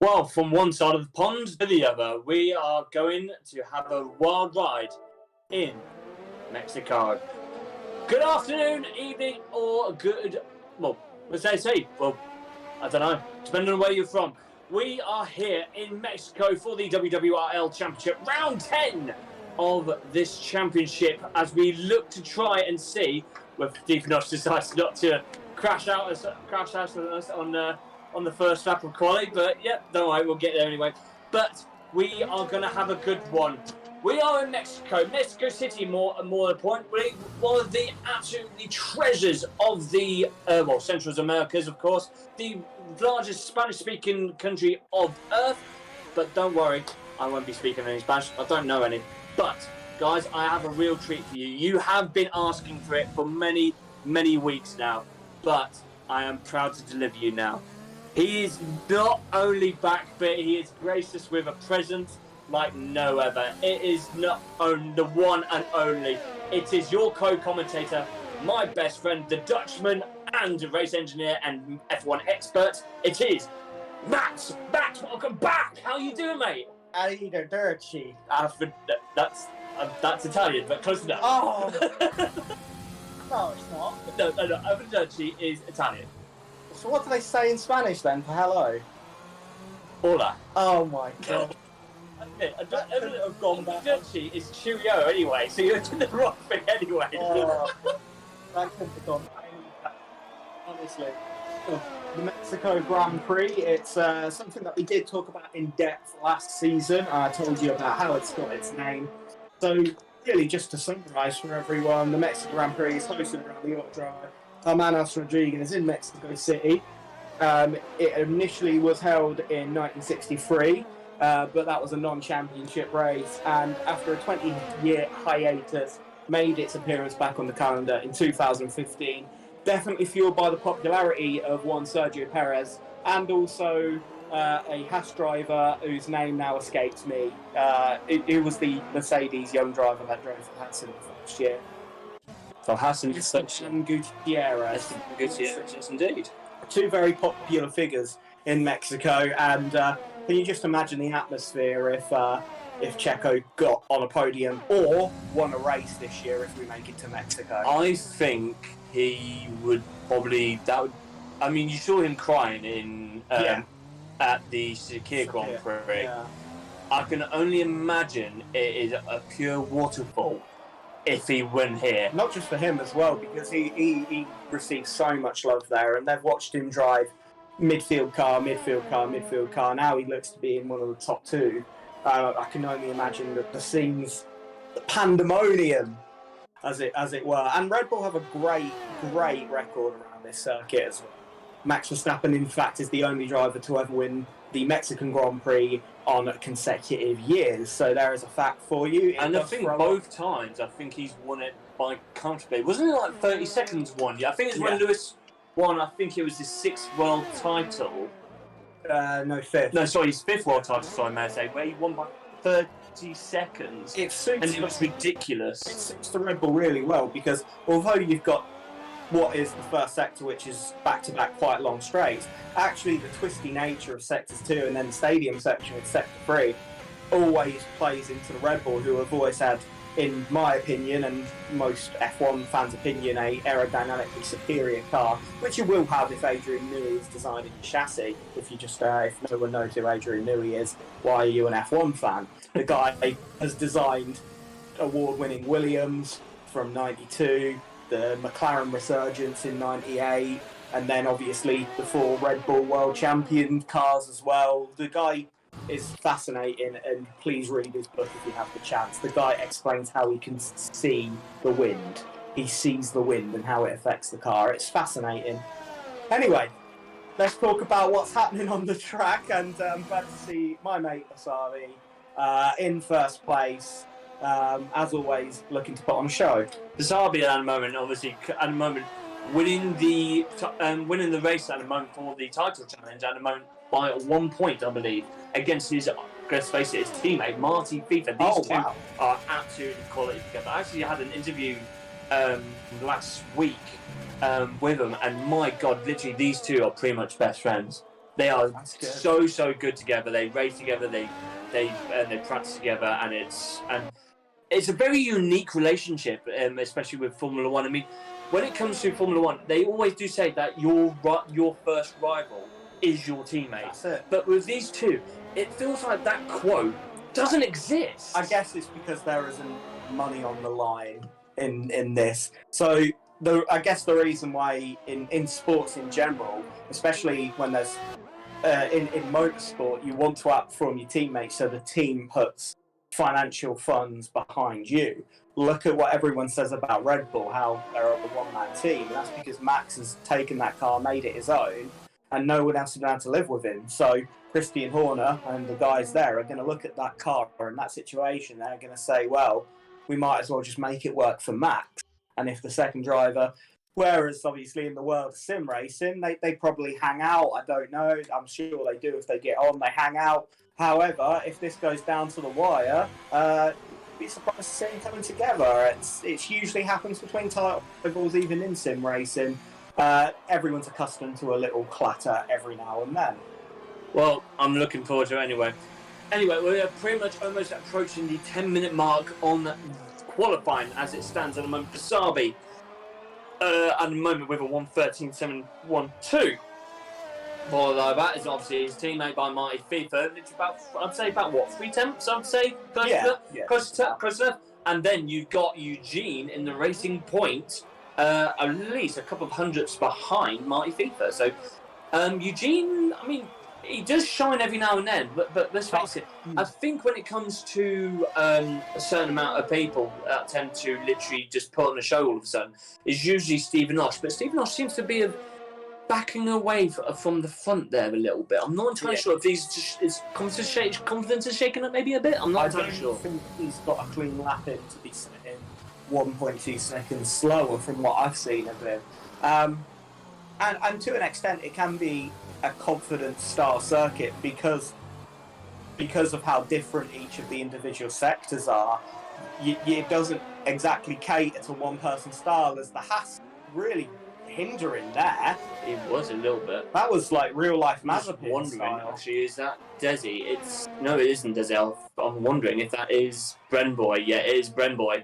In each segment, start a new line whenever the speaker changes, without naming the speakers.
Well, from one side of the pond to the other, we are going to have a wild ride in Mexico. Good afternoon, evening, or good, well, let's say, well, I don't know, depending on where you're from. We are here in Mexico for the WWRL Championship, round 10 of this championship, as we look to try and see whether Deepinosh decides not to crash out on us on the first lap of quali, but yeah, don't worry, we'll get there anyway. But we are going to have a good one. We are in Mexico City, more to the point. One of the absolutely treasures of the Central Americas, of course, the largest Spanish-speaking country of Earth. But don't worry, I won't be speaking any Spanish. I don't know any. But guys, I have a real treat for you. You have been asking for it for many, many weeks now, but I am proud to deliver you now. He is not only back, but he is graced us with a present like no other. It is not only the one and only. It is your co-commentator, my best friend, the Dutchman and race engineer and F1 expert. It is Matt. Matt, welcome back. How are you doing, mate?
Arrivederci.
That's Italian, but close enough.
Oh! No, it's not.
No. Arrivederci is Italian.
So what do they say in Spanish then for hello?
Hola.
Oh my god.
Arrivederci is cheerio anyway, so you're doing the wrong thing anyway.
Oh, that couldn't have gone. Honestly. The Mexico Grand Prix, it's something that we did talk about in depth last season. I told you about how it's got its name. So, really, just to summarise for everyone, the Mexico Grand Prix is hosted around the York Drive. Hermanos Rodriguez in Mexico City. It initially was held in 1963, but that was a non-championship race, and after a 20-year hiatus, made its appearance back on the calendar in 2015. Definitely fueled by the popularity of one Sergio Perez, and also a Haas driver whose name now escapes me. It was the Mercedes young driver that drove for Haas in the first year.
So Hassan
Gutierrez.
Yes, indeed.
Two very popular figures in Mexico, and can you just imagine the atmosphere if Checo got on a podium or won a race this year if we make it to Mexico?
I think he would probably. I mean, you saw him crying in at the Sakir Grand Prix.
Yeah.
I can only imagine it is a pure waterfall if he won here.
Not just for him as well, because he received so much love there, and they've watched him drive midfield car. Now he looks to be in one of the top two. I can only imagine that the scenes, the pandemonium, as it were. And Red Bull have a great record around this circuit as well. Max Verstappen, in fact, is the only driver to ever win the Mexican Grand Prix on consecutive years. So there is a fact for you.
And I think both times, I think he's won it by comfortably. Wasn't it like 30 seconds one year? I think it's when Lewis won, I think it was his 6th world title.
No, 5th.
No, sorry, his 5th world title, sorry, may I say, where he won by 30 seconds.
It suits,
and it was ridiculous.
It suits the Red Bull really well, because although you've got what is the first sector, which is back-to-back quite long straights, actually the twisty nature of sectors 2 and then the stadium section with sector 3 always plays into the Red Bull, who have always had, in my opinion and most F1 fans' opinion, a aerodynamically superior car, which you will have if Adrian Newey is designing the chassis. If no one knows who Adrian Newey is, why are you an F1 fan? The guy has designed award-winning Williams from '92, the McLaren Resurgence in '98, and then obviously the 4 Red Bull World Champion cars as well. The guy is fascinating, and please read his book if you have the chance. The guy explains how he can see the wind. He sees the wind and how it affects the car. It's fascinating. Anyway, let's talk about what's happening on the track, and I'm glad to see my mate Asari in first place. As always, looking to put on a show.
Zabi at the moment, obviously, winning the race at the moment for the title challenge at the moment by 1 point, I believe, against his, let's face it, his teammate Marty FIFA. These two are absolutely quality together. I actually had an interview last week with them, and my God, literally these two are pretty much best friends. They are
That's good.
so good together. They race together. They practice together, and it's a very unique relationship, especially with Formula One. I mean, when it comes to Formula One, they always do say that your first rival is your teammate.
That's it.
But with these two, it feels like that quote doesn't exist.
I guess it's because there isn't money on the line in this. So I guess the reason why in sports in general, especially when there's in motorsport, you want to outperform your teammates, so the team puts financial funds behind you. Look at what everyone says about Red Bull, how they're a one-man team. And that's because Max has taken that car, made it his own, and no one else has been able to live with him. So Christian Horner and the guys there are going to look at that car and that situation. They're going to say, well, we might as well just make it work for Max. And if the second driver, whereas obviously in the world of sim racing, they probably hang out. I don't know. I'm sure they do if they get on. They hang out. However, if this goes down to the wire, be surprised to see them coming together. It usually happens between title rivals, even in sim racing. Everyone's accustomed to a little clatter every now and then.
Well, I'm looking forward to it anyway. Anyway, we're pretty much almost approaching the 10-minute mark on qualifying as it stands at the moment. Basabi, at the moment, with a 1:13.712. Followed by that is obviously his teammate by Marty FIFA. It's I'd say about what, 3/10? I'd say close to. And then you've got Eugene in the racing point, at least a couple of hundredths behind Marty FIFA. So Eugene, I mean, he does shine every now and then, but let's face it, I think when it comes to a certain amount of people that tend to literally just put on a show all of a sudden, is usually Stephen Osh. But Stephen Osh seems to be backing away from the front there a little bit. I'm not entirely sure if his confidence is shaking up maybe a bit. I'm not entirely sure.
I think he's got a clean lap in to be sitting 1.2 seconds slower from what I've seen of him. And to an extent, it can be a confidence-style circuit because of how different each of the individual sectors are. It doesn't exactly cater to one person's style, as the Haas really hindering there.
It was a little bit.
That was like real-life Mazepin
wondering,
style.
actually, is that Desi? No, it isn't Desi. I'm wondering if that is Brenboy. Yeah, it is Brenboy.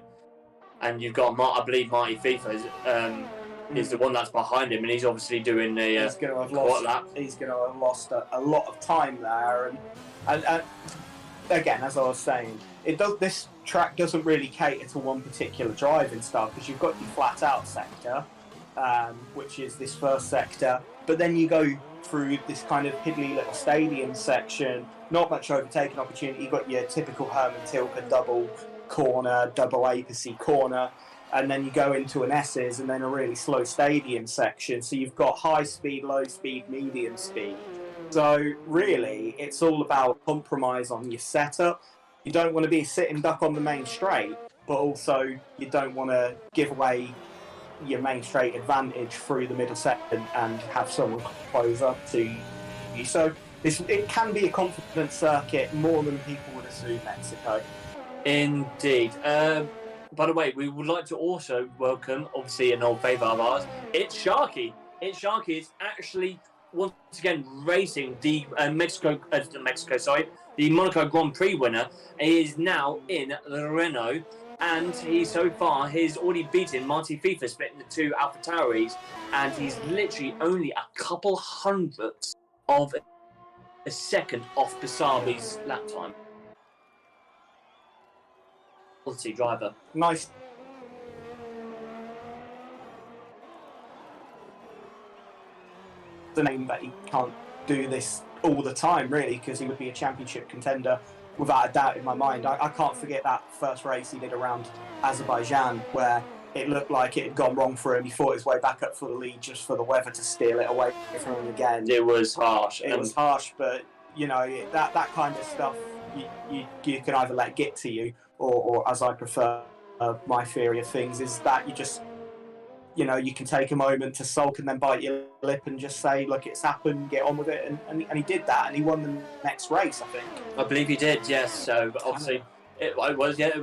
And you've got, I believe, Marty FIFA is the one that's behind him, and he's obviously doing the
he's going to have lost a lot of time there, and again, as I was saying, this track doesn't really cater to one particular driving style, because you've got your flat out sector, which is this first sector, but then you go through this kind of piddly little stadium section, not much overtaking opportunity. You've got your typical Herman Tilke double corner, double apex corner, and then you go into an S's and then a really slow stadium section. So you've got high speed, low speed, medium speed. So really, it's all about compromise on your setup. You don't want to be a sitting duck on the main straight, but also you don't want to give away your main straight advantage through the middle section and have someone close up to you. So it can be a confidence circuit more than people would assume, Mexico.
Indeed. By the way, we would like to also welcome, obviously, an old favourite of ours. It's Sharky. Sharky is actually once again racing the the Monaco Grand Prix winner. He is now in the Renault, and he's already beaten Marty FIFA, splitting the two AlphaTauris, and he's literally only a couple hundredths of a second off Basabi's lap time. Quality driver.
Nice. The name that he can't do this all the time, really, because he would be a championship contender without a doubt in my mind. I can't forget that first race he did around Azerbaijan, where it looked like it had gone wrong for him. He fought his way back up for the lead just for the weather to steal it away from him again.
It was harsh.
It was harsh, but you know, that kind of stuff you can either let get to you, or as I prefer, my theory of things is that you just, you know, you can take a moment to sulk and then bite your lip and just say, look, it's happened, get on with it. And he did that, and he won the next race, I think.
I believe he did, yes. So obviously, it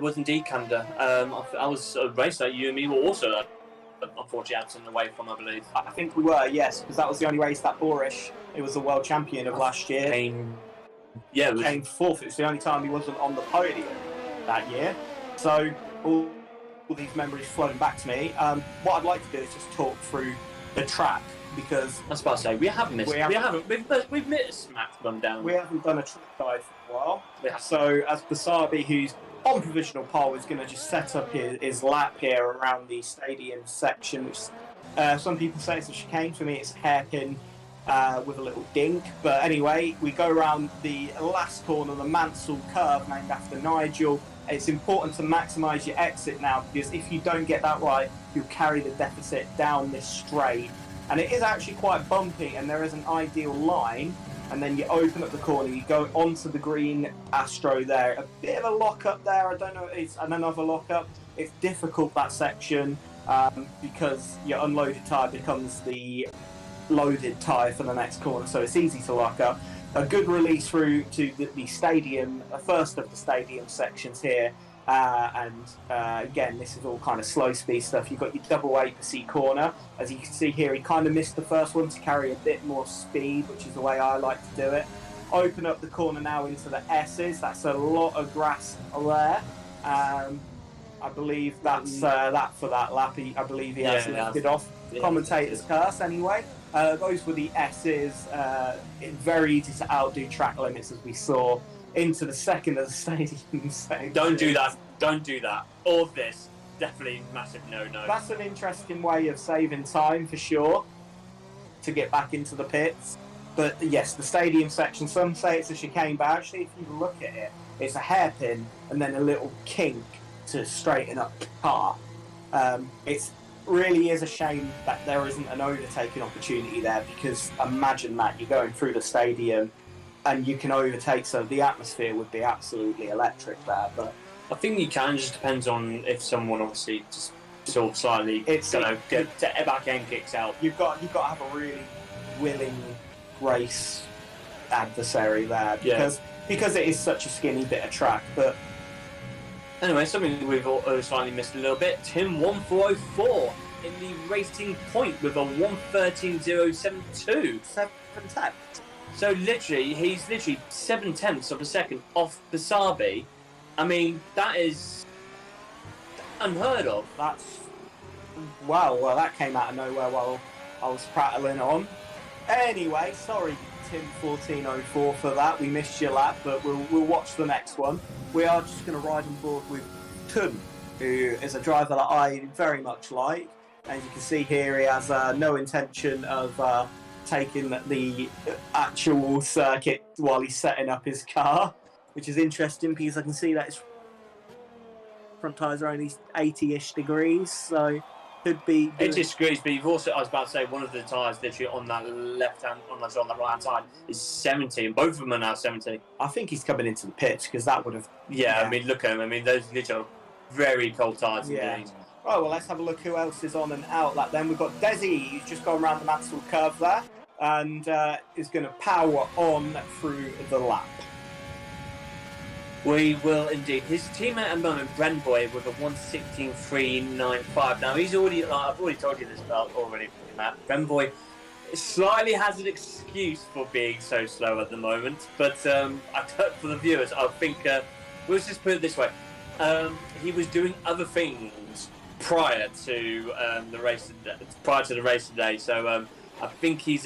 was indeed Canada. I was a race that you and me were also at. unfortunately absent away from, I believe.
I think we were, yes, because that was the only race that Boorish, who was the world champion of last year,
came
fourth. It was the only time he wasn't on the podium that year. So all these memories flowing back to me. What I'd like to do is just talk through the track, because
I was about to say we've missed Max gone down.
We haven't done a track dive for a while. So as Basabi, who's on provisional pole, is going to just set up his lap here around the stadium section, which some people say it's a chicane. For me, it's a hairpin with a little dink. But anyway, we go around the last corner, the Mansell curve, named after Nigel. It's important to maximise your exit now, because if you don't get that right, you'll carry the deficit down this straight. And it is actually quite bumpy, and there is an ideal line. And then you open up the corner, you go onto the green Astro there. A bit of a lock-up there. I don't know if it's another lock-up. It's difficult, that section, because your unloaded tyre becomes the loaded tyre for the next corner. So it's easy to lock up. A good release through to the stadium, first of the stadium sections here. Again, this is all kind of slow speed stuff. You've got your double apex corner. As you can see here, he kind of missed the first one to carry a bit more speed, which is the way I like to do it. Open up the corner now into the S's. That's a lot of grass there. I believe that's that for that lap. I believe he has lifted off. Yeah. Commentator's curse anyway. Those were the S's. It's very easy to outdo track limits, as we saw. Into the second of the stadium section.
Don't do that. All of this, definitely massive no-no.
That's an interesting way of saving time for sure, to get back into the pits. But yes, the stadium section, some say it's a chicane, but actually if you look at it, it's a hairpin and then a little kink to straighten up the car. It really is a shame that there isn't an overtaking opportunity there, because imagine that, you're going through the stadium and you can overtake, so the atmosphere would be absolutely electric there. But
I think you can, just depends on if someone obviously just sort of slightly get back end kicks out.
You've got to have a really willing race adversary there, because it is such a skinny bit of track. But
anyway, something we've slightly missed a little bit. Tim 1404 in the racing point with a 1:13.072.
7/10.
So he's 7/10 of a second off Basabi. I mean, that is unheard of.
Well, that came out of nowhere while I was prattling on. Anyway, sorry Tim 1404 for that. We missed your lap, but we'll watch the next one. We are just going to ride on board with Tun, who is a driver that I very much like. As you can see here, he has no intention of taking the actual circuit while he's setting up his car, which is interesting because I can see that his front tyres are only 80-ish degrees, so could be
80 degrees. But you've also, I was about to say, one of the tyres literally on that left hand, on the right hand side is 70, and both of them are now 70.
I think he's coming into the pits because that would have.
Yeah, I mean, look at him. I mean, those literally very cold tyres.
Yeah. Right, well, let's have a look who else is on and out that then. We've got Desi, who's just gone around the Mansell curve there, and is going to power on through the lap.
We will indeed. His teammate at the moment, Brenboy, with a 1:16.395. Now, he's already, I've already told you this about already, Matt. Brenboy slightly has an excuse for being so slow at the moment, but for the viewers, I think, we'll just put it this way. He was doing other things prior to the race today, so I think he's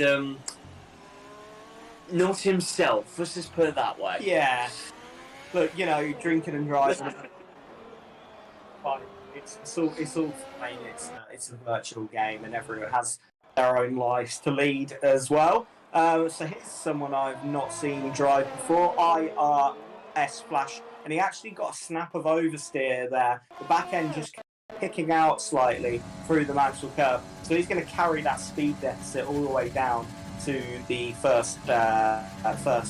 not himself. Let's just put it that way.
Yeah. Look, you know, drinking and driving. It's all fine. It's a virtual game, and everyone has their own lives to lead as well. So here's someone I've not seen drive before. IRS Flash, and he actually got a snap of oversteer there. The back end just kicking out slightly through the Mansell curve, so he's going to carry that speed deficit all the way down to the first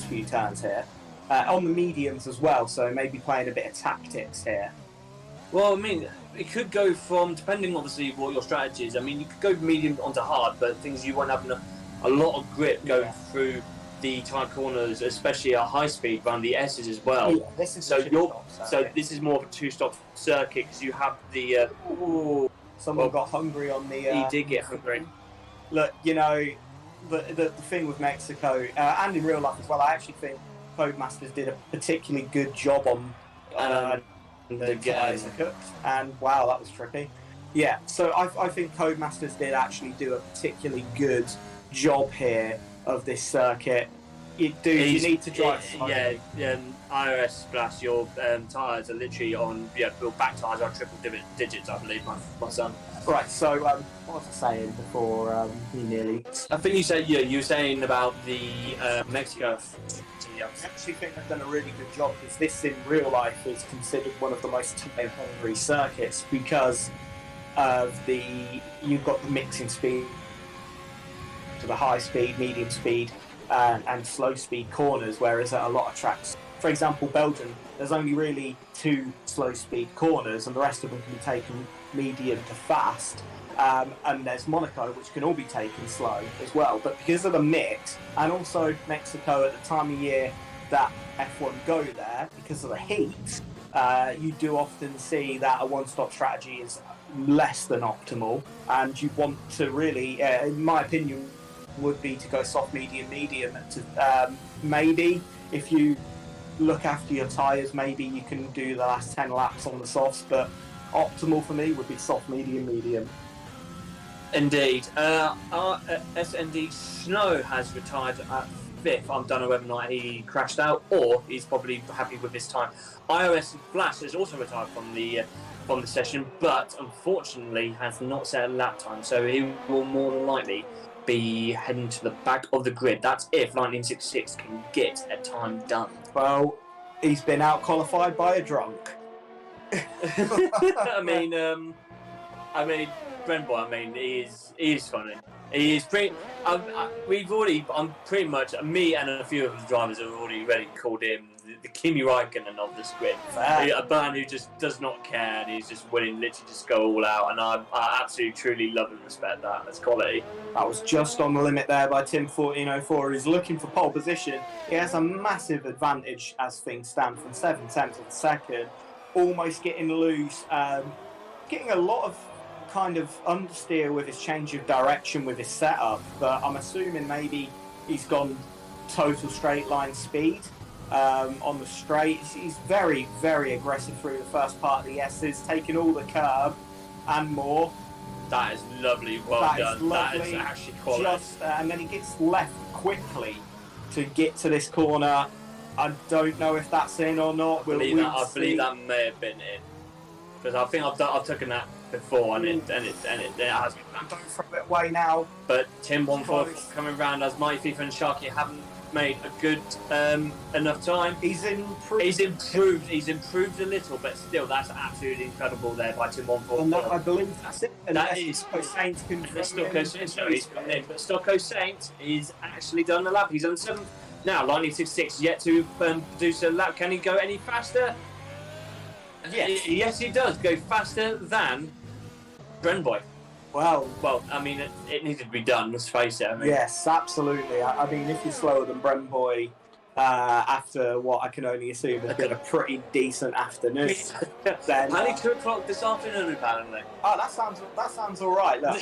few turns here. On the mediums as well, so maybe playing a bit of tactics here.
Well, I mean, it could go from, depending obviously what your strategy is, I mean, you could go medium onto hard, but things you won't have a lot of grip going through the tight corners, especially at high speed around the S's as well.
Yeah, this is
so this is more of a two-stop circuit because you have the
Someone got hungry on the.
He did get hungry.
Look, you know, the thing with Mexico and in real life as well, I actually think Codemasters did a particularly good job on the tyres are cooked. And wow, that was tricky. Yeah, so I think Codemasters did actually do a particularly good job here of this circuit. You need to drive slowly.
Yeah, IRS Splash, your tyres are literally on, your back tyres are triple digits, I believe, my son.
Right, so what was I saying before he nearly...
I think you said, you were saying about the Mexico.
I actually think they've done a really good job, because this in real life is considered one of the most time-hungry circuits because of you've got the mixing speed to the high speed, medium speed, and slow speed corners, whereas at a lot of tracks, for example, Belgium, there's only really 2 slow speed corners, and the rest of them can be taken medium to fast. And there's Monaco, which can all be taken slow as well. But because of the mix, and also Mexico at the time of year that F1 go there, because of the heat, you do often see that a one-stop strategy is less than optimal, and you want to really, in my opinion, would be to go soft, medium, to maybe if you look after your tyres, maybe you can do the last 10 laps on the softs, but optimal for me would be soft, medium.
Indeed. Our SND Snow has retired at 5th. I don't know whether or not he crashed out or he's probably happy with his time. IRS Flash has also retired from the session, but unfortunately has not set a lap time, so he will more than likely be heading to the back of the grid. That's if 1966 can get a time done.
Well, he's been out qualified by a drunk.
I mean, Brenboy, he is funny. He is pretty. I'm pretty much, me and a few of the drivers have already called him the Kimi Räikkönen of the sprint. A man who just does not care, and he's just willing to literally just go all out. And I absolutely, truly love and respect that. That's quality.
That was just on the limit there by Tim 1404. He's looking for pole position. He has a massive advantage as things stand from 7/10 of the second, almost getting loose, getting a lot of kind of understeer with his change of direction with his setup, but I'm assuming maybe he's gone total straight line speed on the straights. He's very, very aggressive through the first part of the S's, taking all the curb and more.
That is lovely. Well done.
Lovely.
That is actually quality.
And then he gets left quickly to get to this corner. I don't know if that's in or not.
I believe that may have been in, because I think I've taken that before, and it has.
Don't throw it away now.
But Tim 1-4 coming round as Mighty FIFA and Sharky haven't made a good enough time.
He's improved.
He's improved a little, but still, that's absolutely incredible there by Tim 1-4.
And I believe that's it. And
that is
Saints can.
Stocko Saints. No, he's come in, but Stocko Saints is actually done the lap. He's done 7th. Now, Lightning 66 yet to produce a lap. Can he go any faster? Yes, he does go faster than Brenboy.
Well,
I mean, it needed to be done, let's face it. I mean,
yes, absolutely. I mean, if you're slower than Brenboy after what I can only assume has been a pretty decent afternoon, then...
Only 2 o'clock this afternoon, apparently.
Oh, that sounds all right. Look,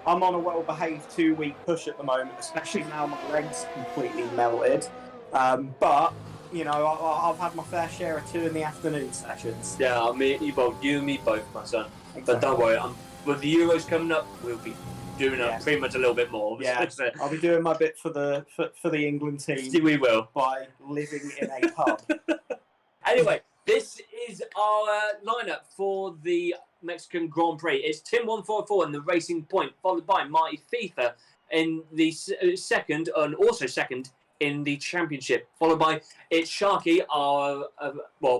I'm on a well-behaved 2-week push at the moment, especially now my legs completely melted. But... you know, I've had my fair share of 2 in the afternoon sessions.
Yeah, I mean, you and me both, my son. Exactly. But don't worry, with the Euros coming up, we'll be doing pretty much a little bit more.
Yeah, I'll be doing my bit for the England team.
We will.
By living in a pub.
Anyway, this is our lineup for the Mexican Grand Prix. It's Tim 144 in the Racing Point, followed by Marty FIFA in the second, and also second in the championship, followed by it's Sharky, our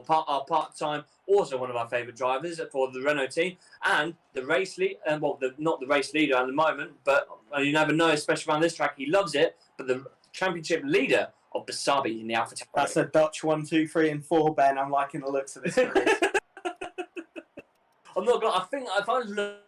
part-time, also one of our favourite drivers for the Renault team, and the race lead, not the race leader at the moment, but you never know, especially around this track, he loves it, but the championship leader of Basabi in the Alpha Tauri.
That's a Dutch 1, 2, 3, and 4, Ben. I'm liking the looks of this race.
I'm not gonna. I think if I look.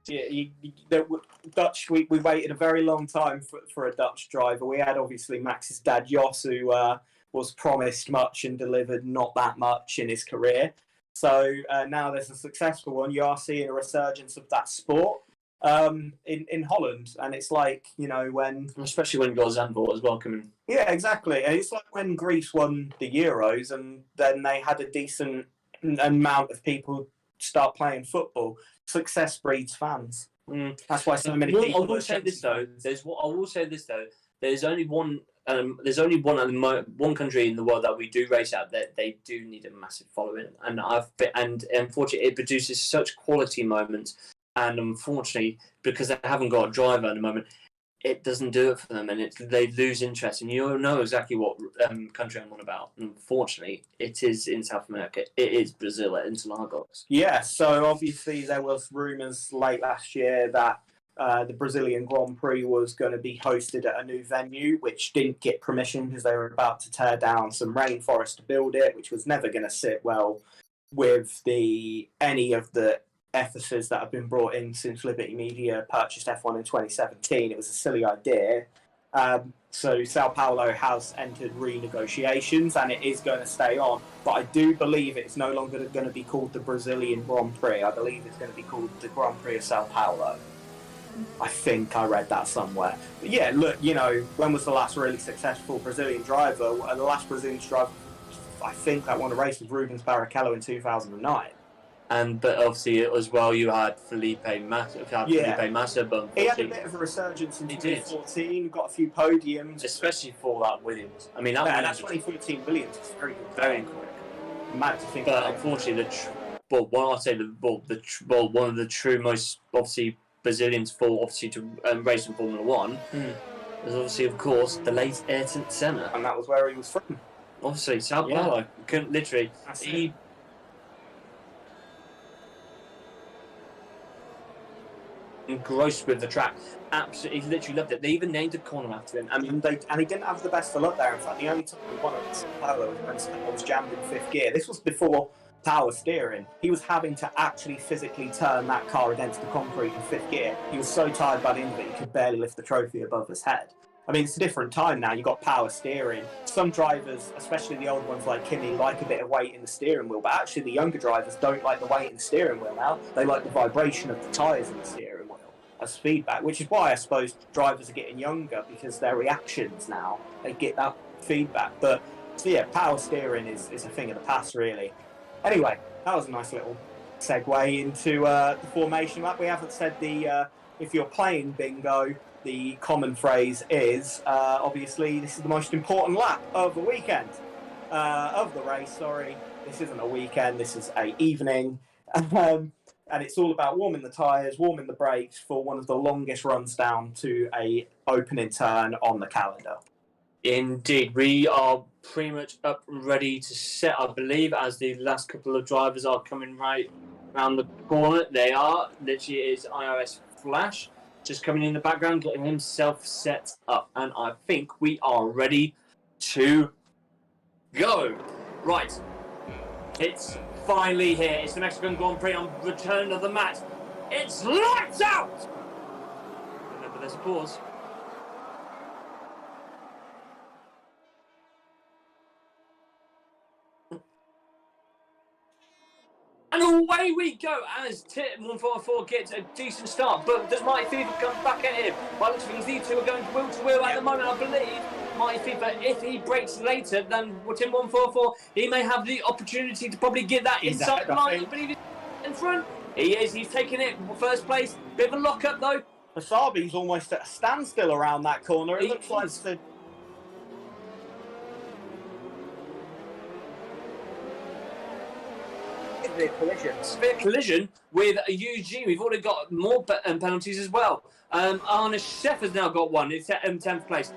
Yeah, Dutch. We waited a very long time for a Dutch driver. We had obviously Max's dad Jos, who was promised much and delivered not that much in his career. So now there's a successful one. You are seeing a resurgence of that sport in Holland, and it's like, you know, when,
especially when you got Zandvoort as well coming.
Yeah, exactly. And it's like when Greece won the Euros, and then they had a decent amount of people start playing football. Success breeds fans. That's why so many people.
I will say this though. There's only one. There's only one country in the world that we do race at that they do need a massive following, and unfortunately it produces such quality moments, and unfortunately because they haven't got a driver at the moment, it doesn't do it for them, and they lose interest. And you know exactly what country I'm on about. Unfortunately, it is in South America. It is Brazil at Interlagos.
Yeah, so obviously there was rumours late last year that the Brazilian Grand Prix was going to be hosted at a new venue, which didn't get permission because they were about to tear down some rainforest to build it, which was never going to sit well with any of the officers that have been brought in since Liberty Media purchased F1 in 2017. It was a silly idea. So Sao Paulo has entered renegotiations, and it is going to stay on. But I do believe it's no longer going to be called the Brazilian Grand Prix. I believe it's going to be called the Grand Prix of Sao Paulo. I think I read that somewhere. But yeah, look, you know, when was the last really successful Brazilian driver? The last Brazilian driver, I think, that won a race was Rubens Barrichello in 2009.
But obviously as well, you had Felipe Massa. But
he had a bit of a resurgence in 2014. Got a few podiums,
especially for that Williams. I mean,
that 2014 Williams is very good.
Very quick.
Mad to think.
But unfortunately, one of the true most obviously Brazilians for obviously to race in Formula One was obviously, of course, the late Ayrton Senna,
and that was where he was from.
Obviously, Sao Paulo. Couldn't literally. He engrossed with the track. Absolutely, he literally loved it. They even named a corner after him.
And he didn't have the best of luck there. In fact, the only time he won at Sao Paulo was when Senna was jammed in fifth gear. This was before power steering. He was having to actually physically turn that car against the concrete in fifth gear. He was so tired by the end of it, he could barely lift the trophy above his head. I mean, it's a different time now. You've got power steering. Some drivers, especially the old ones like Kimi, like a bit of weight in the steering wheel, but actually the younger drivers don't like the weight in the steering wheel now. They like the vibration of the tyres in the steering wheel as feedback, which is why I suppose drivers are getting younger, because their reactions now, they get that feedback. But so yeah, power steering is a thing of the past, really. Anyway, that was a nice little segue into the formation lap. We haven't said if you're playing bingo, the common phrase is, obviously, this is the most important lap of the weekend, of the race, sorry. This isn't a weekend, this is a evening. And it's all about warming the tyres, warming the brakes for one of the longest runs down to a opening turn on the calendar.
Indeed, we are pretty much up and ready to set, I believe, as the last couple of drivers are coming right around the corner. They are. Literally, it is IRS Flash just coming in the background, getting himself set up. And I think we are ready to go. Right. It's finally here. It's the Mexican Grand Prix on return of the match. It's lights out! Remember, there's a pause. And away we go as 144 gets a decent start. But does Mighty Fever come back at him? By the looks of things, these two are going wheel to wheel at the moment, I believe. Mighty Fever, if he breaks later than Team 144, he may have the opportunity to probably get that inside line. I believe he's in front. He is. He's taking it first place. Bit of a lock-up, though.
Wasabi's almost at a standstill around that corner. It looks like the...
Severe collision with Eugene. We've already got more penalties as well. Arne Chef has now got one. It's at 10th place.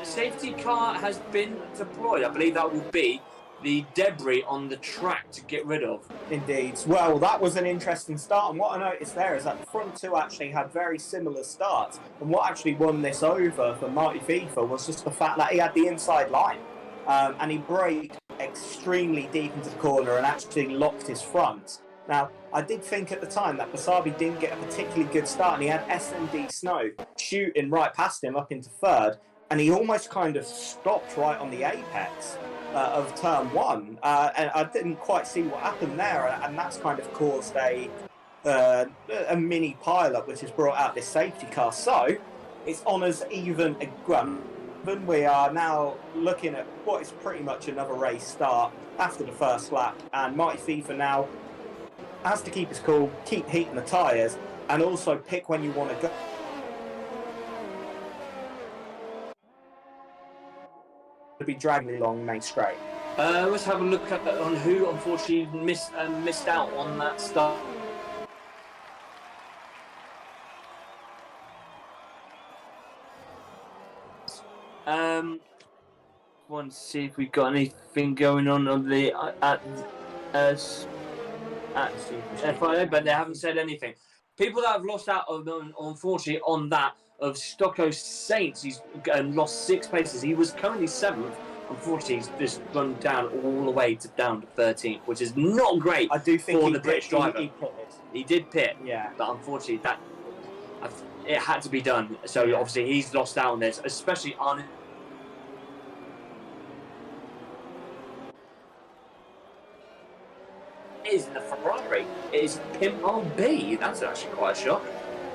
Safety car has been deployed. I believe that will be the debris on the track to get rid of.
Indeed. Well, that was an interesting start. And what I noticed there is that the front two actually had very similar starts. And what actually won this over for Mighty FIFA was just the fact that he had the inside line. And he braked extremely deep into the corner and actually locked his front. Now, I did think at the time that Basabi didn't get a particularly good start, and he had SMD Snow shooting right past him up into third, and he almost kind of stopped right on the apex of turn one, and I didn't quite see what happened there, and that's kind of caused a mini pileup, which has brought out this safety car. So it's on us even again. We are now looking at what is pretty much another race start after the first lap, and Mighty FIFA now has to keep his cool, keep heating the tyres, and also pick when you want to go. To be dragging along main straight.
Let's have a look at on who unfortunately missed out on that start. Want to see if we got anything going on the at FIA, but they haven't said anything. People that have lost out on, unfortunately, on that of Stocko Saints, he's lost 6 places. He was currently 7th. Unfortunately, he's just run down all the way down to 13th, which is not great.
I do think
for the British driver. He did pit,
yeah,
but unfortunately, it had to be done. So obviously, he's lost out on this, especially on. Is in the Ferrari. It is Pim RB. That's actually quite a shock.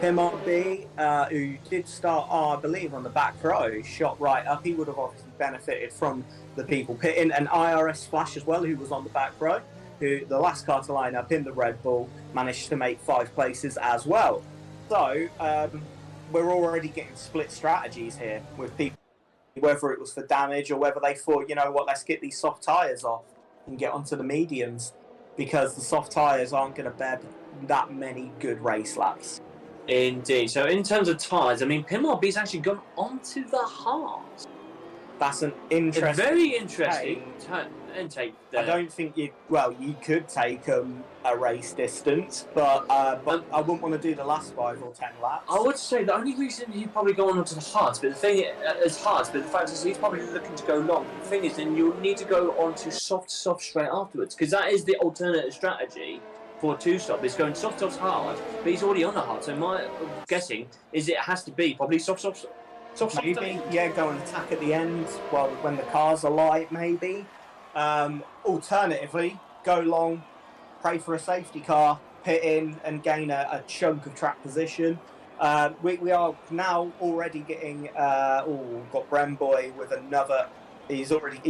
Pim RB, who did start, I believe, on the back row, shot right up. He would have obviously benefited from the people pitting. And IRS Flash as well, who was on the back row, who the last car to line up in the Red Bull managed to make 5 places as well. So we're already getting split strategies here with people, whether it was for damage or whether they thought, you know what, let's get these soft tyres off and get onto the mediums, because the soft tyres aren't going to bear that many good race laps.
Indeed. So in terms of tyres, I mean, Pim RB's actually gone onto the hards.
That's an interesting,
very interesting intake there.
I don't think you could take a race distance, but I wouldn't want to do the last 5 or 10 laps.
I would say the only reason he'd probably go on onto the hards, but the thing is the fact is he's probably looking to go long. The thing is, then you'll need to go on to soft straight afterwards, because that is the alternative strategy for 2-stop. Is going soft hard, but he's already on the hard. So my guessing is it has to be probably soft.
Maybe, yeah, go and attack at the end when the cars are light, maybe. Alternatively, go long, pray for a safety car, pit in and gain a chunk of track position. We are now already getting, got Bremboy with another, he's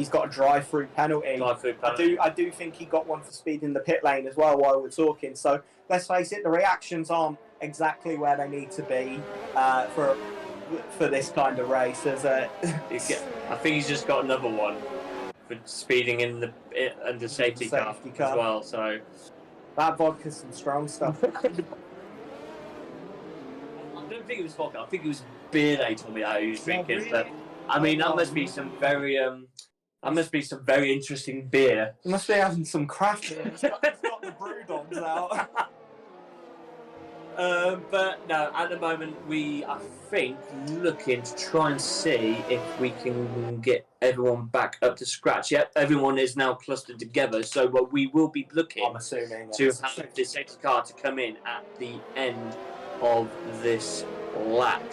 got a drive-through penalty. I do think he got one for speeding the pit lane as well while we're talking. So let's face it, the reactions aren't exactly where they need to be for this kind of race. I
think he's just got another one for speeding in the safety car as well. So
that vodka's some strong stuff.
I don't think it was vodka. I think it was beer they told me that he was drinking. Really? But I mean, that must be some very interesting beer.
You must be having some craft beer. It's got the brew dogs out.
But no, at the moment we, I think, looking to try and see if we can get everyone back up to scratch. Yep, everyone is now clustered together, so we will be looking,
I'm assuming,
to have this safety car to come in at the end of this lap.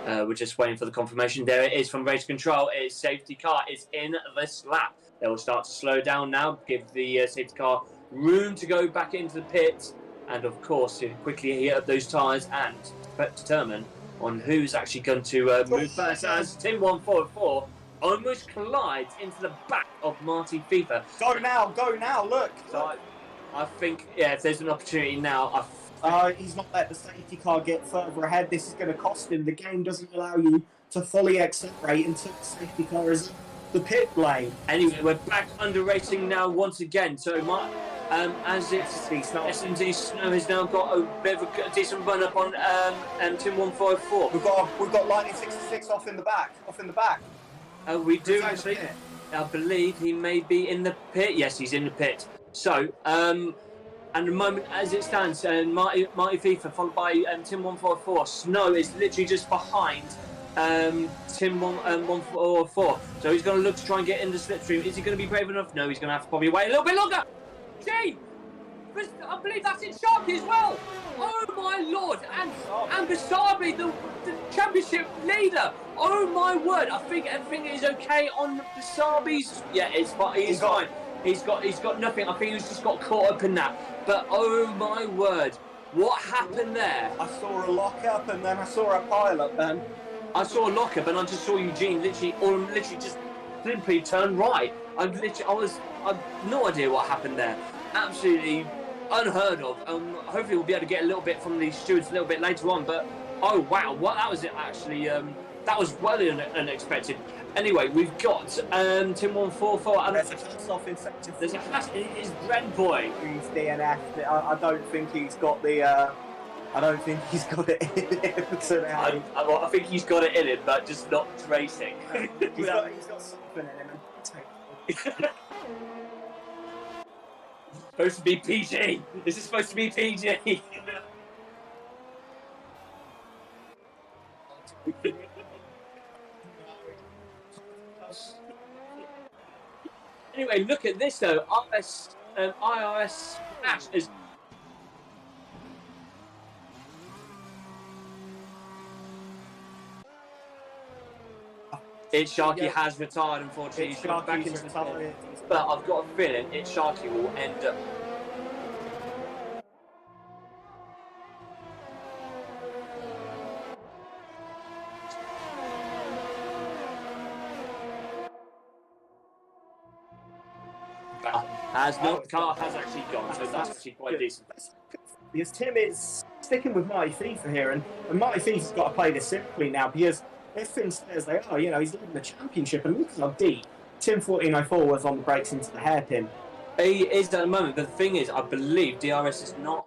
We're just waiting for the confirmation. There it is from race control. It's safety car is in this lap. They will start to slow down now, give the safety car room to go back into the pit. And of course, to quickly heat up those tyres and determine on who's actually going to move first, as Team 144 almost collides into the back of Marty FIFA.
Go now, look!
So I think, if there's an opportunity now,
he's not let the safety car get further ahead. This is going to cost him. The game doesn't allow you to fully accelerate until the safety car is in the pit lane.
Anyway, we're back under racing now once again. So as it's SMD Snow has now got a bit of a decent run up on Team 154.
We've got Lightning 66 off in the back.
We do actually. I believe he may be in the pit. Yes, he's in the pit. So at the moment, as it stands, Marty FIFA followed by Team 144. Snow is literally just behind Team 144. So he's going to look to try and get in the slipstream. Is he going to be brave enough? No, he's going to have to probably wait a little bit longer. Gee! I believe that's in Sharky as well. Oh my lord! And Basabi, the championship leader. Oh my word! I think everything is okay on Basabi's. Yeah, it's fine. He's fine. He's got nothing. I think he's just got caught up in that. But oh my word! What happened there?
I saw a lock-up and then I saw a pile-up then.
I saw a lock-up and I just saw Eugene literally just simply turn right. I've no idea what happened there. Absolutely unheard of. Hopefully we'll be able to get a little bit from the stewards a little bit later on. But oh wow, what that was it actually. That was well unexpected. Anyway, we've got Tim 144. And
there's a pass-off in sector 4.
There's a pass. It is Red Boy.
He's DNF. I don't think he's got the. I don't think he's got it in him today.
I think he's got it in him, but just not racing.
he's got something in him.
Supposed to be PG. This is supposed to be PG. Anyway, look at this though. IRS Smash is. It's Sharky has retired, unfortunately. He's gone back into retired. But I've got a feeling it's Sharky will end up. The car has actually gone, so that's actually quite decent.
Because Tim is sticking with Marty FIFA here, and Marty FIFA's got to play this simply now, because if things stay as they are, he's leading the championship, and look how deep Tim 1404 was on the brakes into the hairpin.
He is at the moment, but the thing is, I believe DRS is not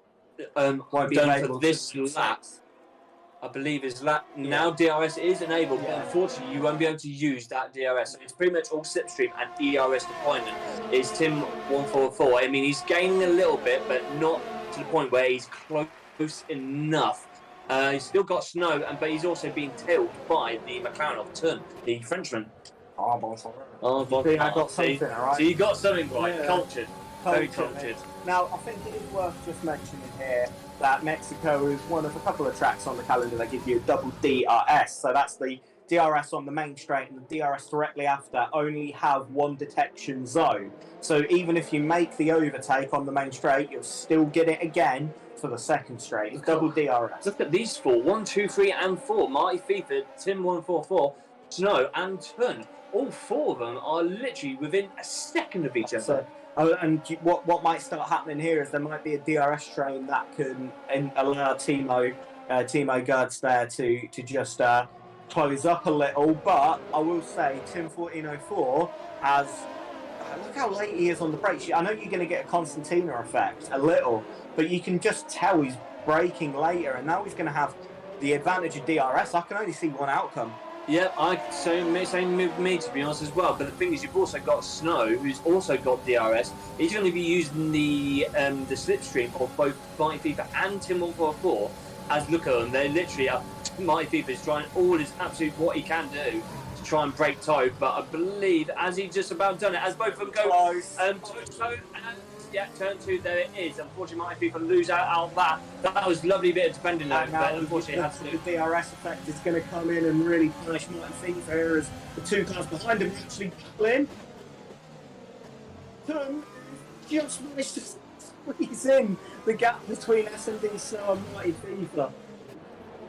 done for this lap. I believe his lap now DRS is enabled, but unfortunately you won't be able to use that DRS. So it's pretty much all slipstream and DRS deployment is Tim 144. I mean, he's gaining a little bit, but not to the point where he's close enough. He's still got snow, but he's also being tailed by the McLaren of Turn, the Frenchman.
I got something, right?
So you got something right, cultured. Very cultured.
Now, I think it is worth just mentioning here that Mexico is one of a couple of tracks on the calendar that give you a double DRS. So that's the DRS on the main straight and the DRS directly after only have one detection zone. So even if you make the overtake on the main straight, you'll still get it again for the second straight. It's double DRS.
Look at these four. 1, 2, 3, and 4. Marty FIFA, Tim 144, Snow, and Turn. All four of them are literally within a second of each other.
And what might start happening here is there might be a DRS train that can allow Timo Gertz there to just close up a little. But I will say Tim 1404 has. Look how late he is on the brakes. I know you're going to get a Constantina effect a little, but you can just tell he's braking later, and now he's going to have the advantage of DRS. I can only see one outcome.
Yeah, same with me to be honest as well. But the thing is, you've also got Snow, who's also got DRS. He's going to be using the slipstream of both Mighty FIFA and Tim 144 as look at them. They literally are. Mighty FIFA is trying all his absolute what he can do to try and break toe. But I believe as he just about done it, as both of them go toe and turn 2, there it is. Unfortunately, Mighty FIFA lose out that. That was a lovely bit of defending though. But unfortunately,
the DRS effect is going to come in and really punish Mighty FIFA here as the two cars behind him actually pull in. Turn just managed to squeeze in the gap between S&D Snow and Mighty FIFA.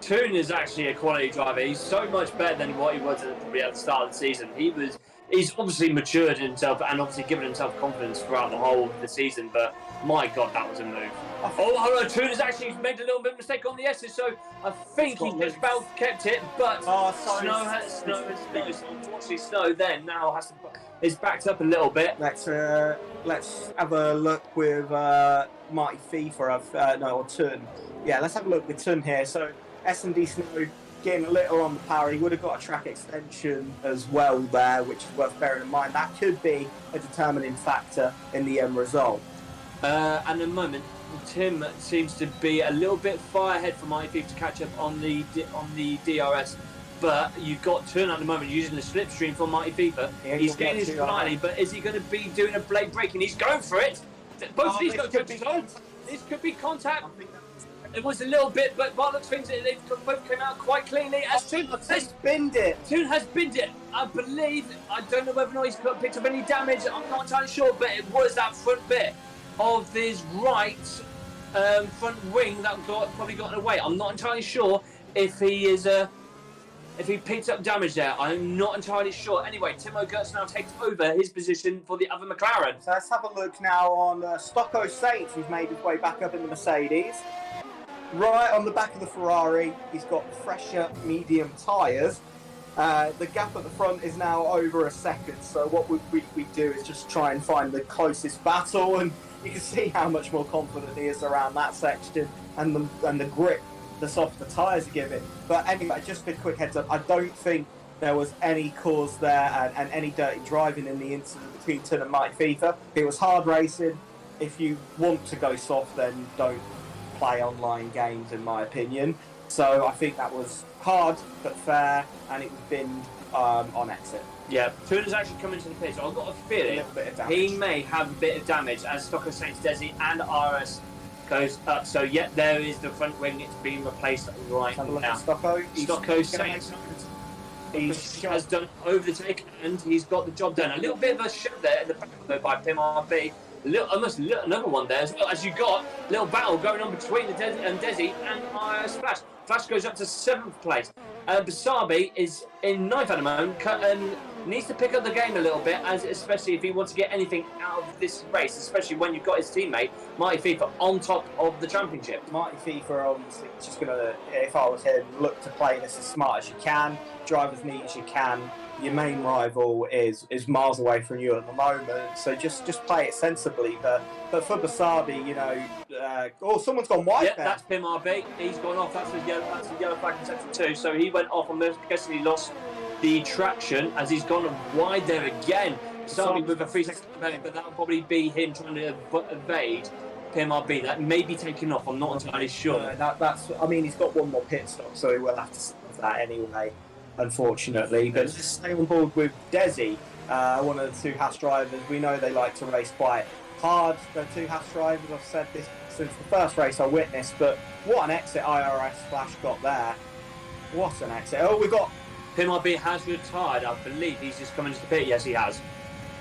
Toon is actually a quality driver. He's so much better than what he was probably at the start of the season. He's obviously matured himself and obviously given himself confidence throughout the whole of the season, but my God, that was a move. Toon has actually made a little bit of mistake on the S's, so I think he's just about kept it, but Snow has unfortunately Snow then now is backed up a little bit.
Let's have a look with Mighty FIFA or Toon. Yeah, let's have a look with Toon here. So S&D Snow getting a little on the power. He would have got a track extension as well there, which is worth bearing in mind. That could be a determining factor in the end result.
At the moment, Tim seems to be a little bit far ahead for Mighty FIFA to catch up on the DRS. But you've got Turn at the moment using the slipstream for Mighty FIFA. He's getting his penalty, but is he going to be doing a blade break? And he's going for it. Both of these could be contact. This could be contact. It was a little bit, but by the looks of things, they both came out quite cleanly. As Toon has
binned it.
Toon has binned it. I believe. I don't know whether or not he's picked up any damage. I'm not entirely sure, but it was that front bit of his right front wing that probably got away. I'm not entirely sure if he is if he picked up damage there. I'm not entirely sure. Anyway, Timo Gertz now takes over his position for the other McLaren.
So let's have a look now on Stocco Saints, who's made his way back up in the Mercedes. Right on the back of the Ferrari, he's got fresher medium tyres. The gap at the front is now over a second, so what we do is just try and find the closest battle, and you can see how much more confident he is around that section and the grip the softer tyres are giving. But anyway, just a quick heads up, I don't think there was any cause there and any dirty driving in the incident between Toon and Mighty FIFA. It was hard racing. If you want to go soft, then don't play online games, in my opinion. So I think that was hard but fair, and it was binned on exit.
Yeah, Toon has actually come into the pit, so I've got a feeling he may have a bit of damage as Stocco Saints, Desi and RS goes up. So yeah, there is the front wing. It's being replaced right now. Stocco Saints has done overtake, and he's got the job done. A little bit of a shove there at the back though by Pim RB. Almost another one there as well, as you got a little battle going on between the Desi and Flash. Flash goes up to 7th place. Basabi is in 9th at the moment and needs to pick up the game a little bit, especially if he wants to get anything out of this race, especially when you've got his teammate, Mighty FIFA, on top of the championship.
Mighty FIFA obviously just going to, if I was him, look to play this as smart as you can, drive as neat as you can. Your main rival is miles away from you at the moment, so just play it sensibly. But for Basabi, you know, someone's gone wide.
Yeah, that's Pim RB. He's gone off. That's a yellow flag in section 2. So he went off. I'm guessing he lost the traction as he's gone wide there again. Basabi with a 3-second penalty, but that will probably be him trying to evade Pim RB. That may be taken off. I'm not entirely sure.
That's. I mean, he's got one more pit stop, so he will have to solve that anyway, unfortunately. But let's stay on board with Desi, one of the two Haas drivers. We know they like to race quite hard. The two Haas drivers, I've said this since the first race I witnessed, but what an exit IRS Flash got there. What an exit. Oh, we got...
Pim RB has retired, I believe. He's just come into the pit. Yes, he has.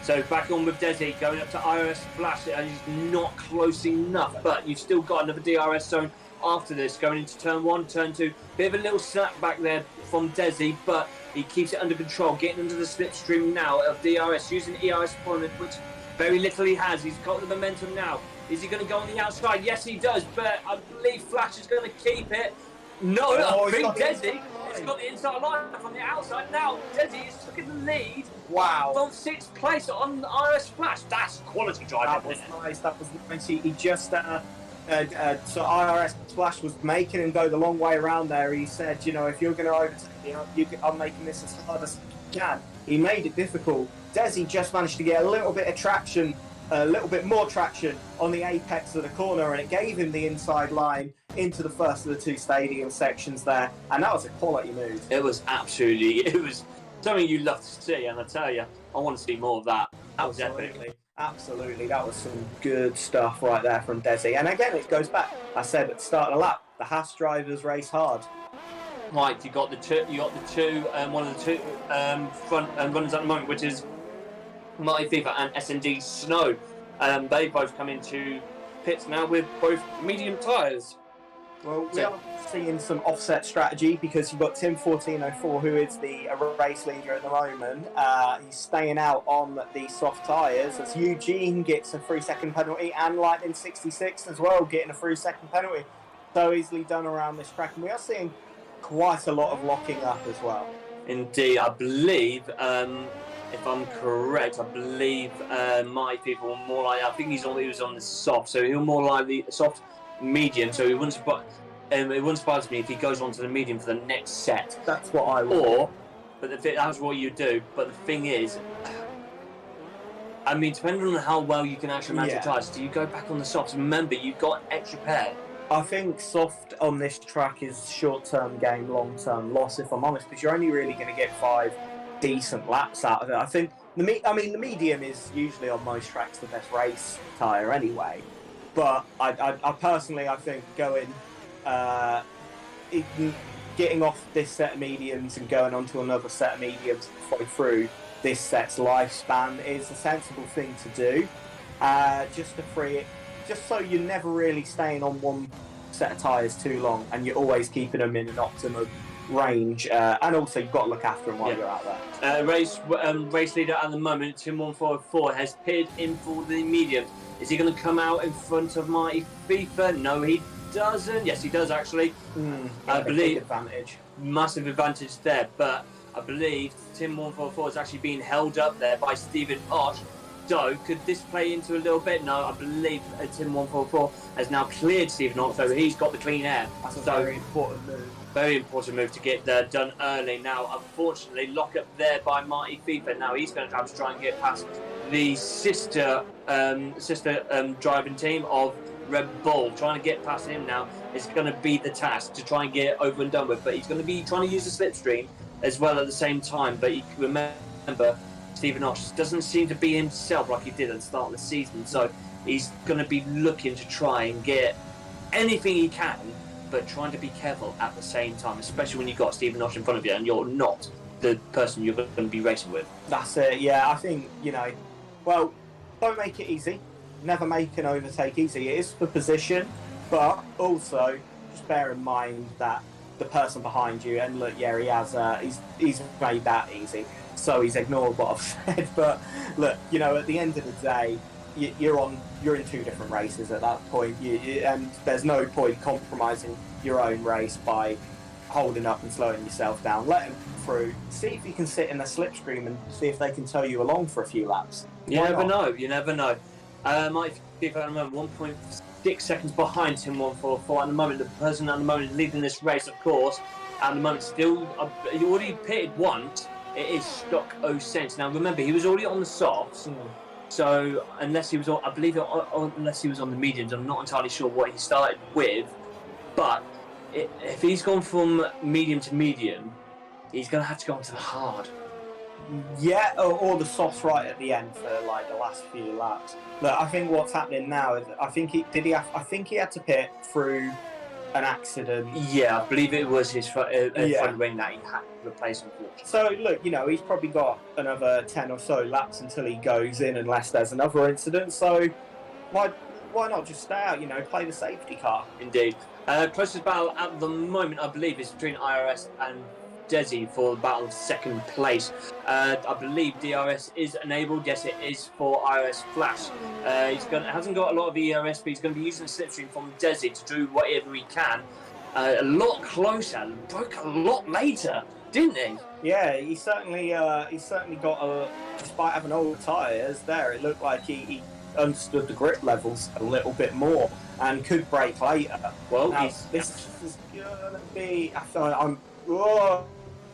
So back on with Desi, going up to IRS Flash. He's not close enough, but you've still got another DRS zone after this, going into turn 1, turn 2. Bit of a little snap back there from Desi, but he keeps it under control, getting under the slipstream now of DRS, using ERS opponent, which very little he has. He's got the momentum now. Is he going to go on the outside? Yes, he does, but I believe Flash is going to keep it. No, I think Desi has got the inside line from the outside. Now, Desi is taking the lead.
Wow.
From 6th place on IRS Flash. That's quality driving.
That was nice. That was nice. He just... so IRS Flash was making him go the long way around there. He said, you know, if you're going to overtake me, I'm making this as hard as I can. He made it difficult. Desi just managed to get a little bit of traction, a little bit more traction on the apex of the corner, and it gave him the inside line into the first of the 2 stadium sections there, and that was a quality move.
It was something you love to see, and I tell you, I want to see more of that. That was epic.
Absolutely, that was some good stuff right there from Desi. And again, it goes back. I said at the start of the lap, the Haas drivers race hard.
Right, you got the two, one of the two front runners at the moment, which is Mighty FIFA and S&D Snow. They both come into pits now with both medium tyres.
Well, we are seeing some offset strategy because you've got Tim 1404, who is the race leader at the moment. He's staying out on the soft tyres as Eugene gets a 3-second penalty, and Lightning 66 as well getting a 3-second penalty. So easily done around this track, and we are seeing quite a lot of locking up as well.
Indeed, I believe, if I'm correct, I believe my people were more like, I think he was on the soft, so he'll more likely soft medium, so it wouldn't surprise me if he goes on to the medium for the next set.
That's what I would.
That's what you do. But the thing is, I mean, depending on how well you can actually manage your tyres, do you go back on the softs? Remember, you've got extra pair.
I think soft on this track is short-term gain, long-term loss, if I'm honest, because you're only really going to get 5 decent laps out of it. I think the medium is usually on most tracks the best race tyre anyway. But I personally, I think getting off this set of mediums and going onto another set of mediums halfway through this set's lifespan is a sensible thing to do. Just to free it, just so you're never really staying on one set of tyres too long, and you're always keeping them in an optimum range. And also, you've got to look after them while you're out there.
Race leader at the moment, Tim 144, has pitted in for the medium. Is he going to come out in front of Marty FIFA? No, he doesn't. Yes, he does actually. I believe
advantage,
massive advantage there. But I believe Tim 144 is actually being held up there by Stephen Osh. So could this play into a little bit? No, I believe Tim 144 has now cleared Stephen Osh, so he's got the clean air.
That's a very important move.
Very important move to get done early. Now, unfortunately, lock up there by Marty FIFA. Now he's going to have to try and get past the sister driving team of Red Bull. Trying to get past him now is going to be the task to try and get it over and done with. But he's going to be trying to use the slipstream as well at the same time. But you can remember, Stephen Osh doesn't seem to be himself like he did at the start of the season. So he's going to be looking to try and get anything he can, but trying to be careful at the same time, especially when you've got Stephen Osh in front of you and you're not the person you're going to be racing with.
That's it, yeah. I think, well, don't make it easy. Never make an overtake easy. It is for position, but also just bear in mind that the person behind you, and look, yeah, he has, he's made that easy, so he's ignored what I've said. But look, at the end of the day, you're in two different races at that point, and there's no point compromising your own race by holding up and slowing yourself down. Let them through, see if you can sit in a slipstream and see if they can tow you along for a few laps.
You never know. Might be at the moment 1.6 seconds behind Tim 144 at the moment. The person at the moment leading this race, of course, at the moment still, he already pitted once. It is Stock 0 cents. Now remember, he was already on the softs. So unless he was on, unless he was on the mediums, I'm not entirely sure what he started with. But if he's gone from medium to medium, he's going to have to go on to the hard.
Yeah, or the softs right at the end for like the last few laps. Look, I think what's happening now is I think he had to pit through an accident.
Yeah, I believe it was his front wing that he had to replace, unfortunately.
So look, he's probably got another 10 or so laps until he goes in, unless there's another incident. So why not just stay out? Play the safety car.
Indeed. Closest battle at the moment, I believe, is between IRS and Desi for the battle of second place. I believe DRS is enabled. Yes, it is for IRS Flash. Hasn't got a lot of ERS, but he's going to be using the slipstream from Desi to do whatever he can. A lot closer, broke a lot later, didn't he?
Yeah, he certainly got despite having old tyres there, it looked like he understood the grip levels a little bit more and could brake later.
Well,
this is going to be.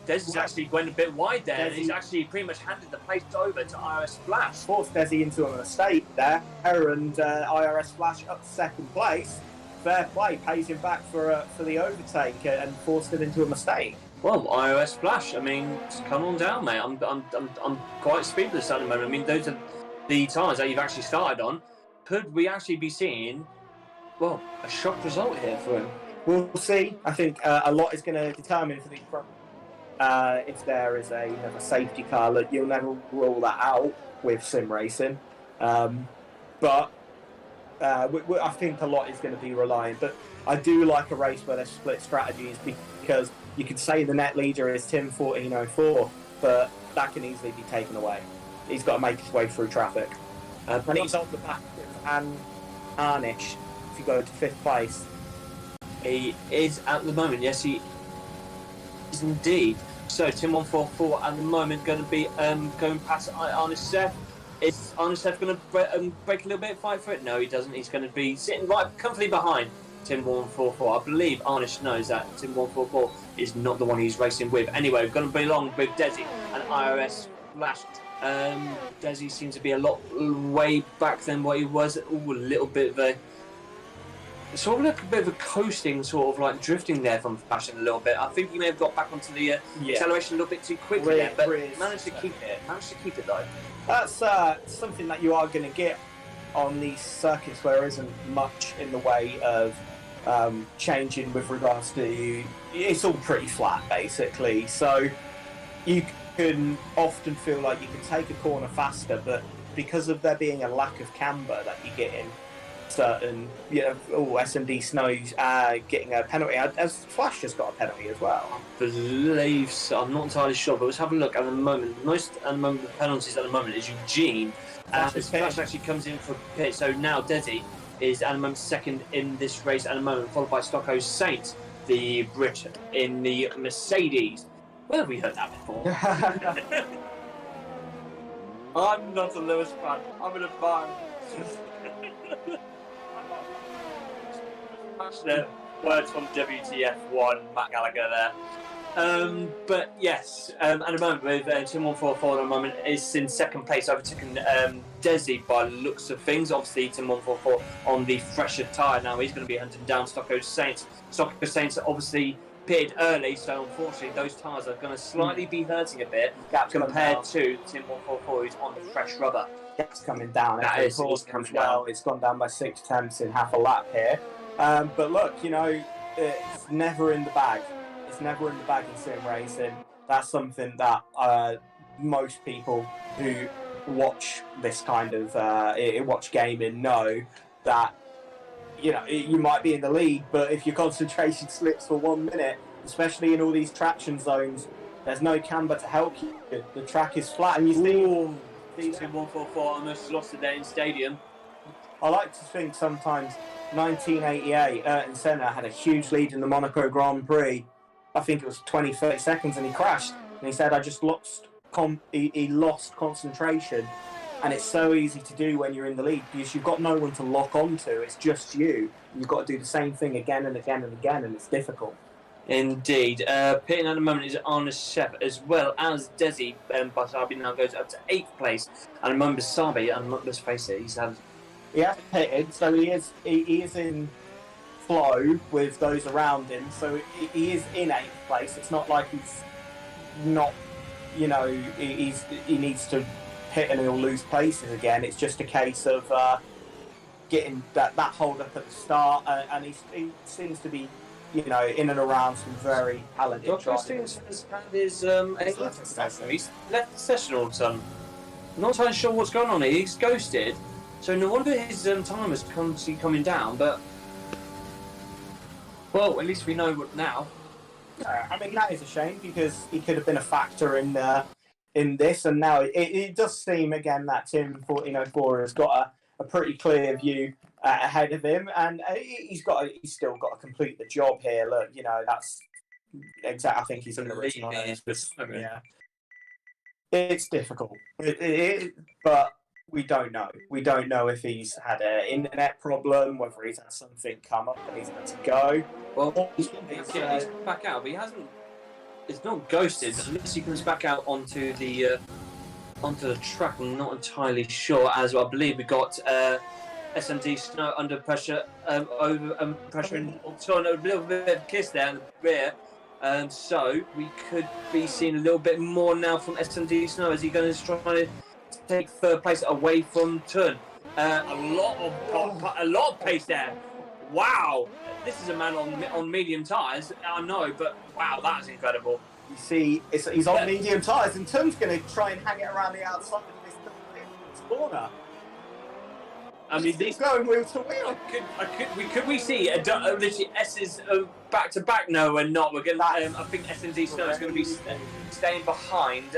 Desi's actually went a bit wide there, and he's actually pretty much handed the place over to IRS Flash.
Forced Desi into a mistake there, and IRS Flash up to second place. Fair play, pays him back for the overtake and forced him into a mistake.
Well, IRS Flash, I mean, come on down, mate. I'm quite speedless at the moment. I mean, those are the times that you've actually started on. Could we actually be seeing, well, a shock result here for him?
We'll see. I think a lot is going to determine for the if there is another safety car. Look, you'll never rule that out with sim racing, but I think a lot is going to be reliant. But I do like a race where there's split strategies, because you could say the net leader is Tim 1404, but that can easily be taken away. He's got to make his way through traffic. And he's on the back of Arnish if you go to 5th place.
He is at the moment, yes, he is indeed. So Tim 144 at the moment going to be going past Arnish Seth. Is Arnish Seth going to break a little bit, fight for it? No, he doesn't. He's going to be sitting right comfortably behind Tim 144. I believe Arnish knows that Tim 144 is not the one he's racing with. Anyway, we're going to be along with Desi and IRS Flash. Desi seems to be a lot way back than what he was. Ooh, a little bit of a sort of like a bit of a coasting, sort of like drifting there from Flash a little bit. I think he may have got back onto the acceleration a little bit too quickly there, but managed to keep it. Managed to keep it though.
That's something that you are going to get on these circuits where there isn't much in the way of changing with regards to, it's all pretty flat basically, so you can often feel like you can take a corner faster, but because of there being a lack of camber that you get in certain, SMD Snow's getting a penalty, as Flash just got a penalty as well.
I believe so. I'm not entirely sure, but let's have a look at the moment. Most at the moment, the penalties at the moment is Eugene, and Flash actually comes in for pit. So now Desi is at the moment second in this race at the moment, followed by Stocko Saints, the Brit in the Mercedes. Where have we heard that before? I'm not a Lewis fan. I'm in a barn. Words from WTF1, Matt Gallagher there. But yes, at the moment with Team 144 at the moment is in second place, overtaken Desi by looks of things. Obviously, Team 144 on the fresher tyre now. He's going to be hunting down Stocko Saints. Stocko Saints obviously pitted early, so unfortunately those tyres are going to slightly be hurting a bit compared to Team 144 who's on the fresh rubber.
Gap's coming down.
That is coming down.
It's gone down by 6 tenths in half a lap here. But look, it's never in the bag. It's never in the bag in sim racing. That's something that most people who watch this kind of watch gaming know that you might be in the lead, but if your concentration slips for 1 minute, especially in all these traction zones, there's no camber to help you. The track is flat, and you see
Team 144 almost lost it there in stadium.
I like to think sometimes 1988, Ayrton Senna had a huge lead in the Monaco Grand Prix. I think it was 20-30 seconds, and he crashed. And he said, I just lost he lost concentration. And it's so easy to do when you're in the lead because you've got no one to lock onto. It's just you. You've got to do the same thing again and again and again, and it's difficult.
Indeed. Pitting at the moment is Arne Shep as well as Desi. Basabi now goes up to 8th place. And at the moment, Basabi, and let's face it,
he has pitted, so he is in flow with those around him. So he is in 8th place. It's not like he's not, he needs to pit and he'll lose places again. It's just a case of getting that hold up at the start, and he seems to be, in and around some very talented drivers.
Has had his he's left the session all of a sudden. Not entirely sure what's going on here. He's ghosted. So no wonder his time is constantly coming down, but well, at least we know now.
I mean, that is a shame because he could have been a factor in this, and now it does seem again that Team 1404 has got a pretty clear view ahead of him, and he's still got to complete the job here. Look, that's exactly. I think he's in the written on it. Yeah, it's difficult, but we don't know. We don't know if he's had an internet problem, whether he's had something come up and he's had to go.
Well, he's back out, but he hasn't. It's not ghosted unless he comes back out onto the track. I'm not entirely sure. As I believe we got SMD Snow under pressure, over pressure in turn, a little bit of kiss there in the rear. So we could be seeing a little bit more now from SMD Snow. Is he going to try to take 3rd place away from Turn? A lot of pace there. Wow, this is a man on medium tyres. I know, but wow, that's incredible.
You see, he's on medium tyres, and Turn's going to try and hang it around the outside of this corner.
I mean,
he's going wheel to wheel.
Could we see literally S's back to back? No, we're not. We're going. I think SMD Snow is going to be staying behind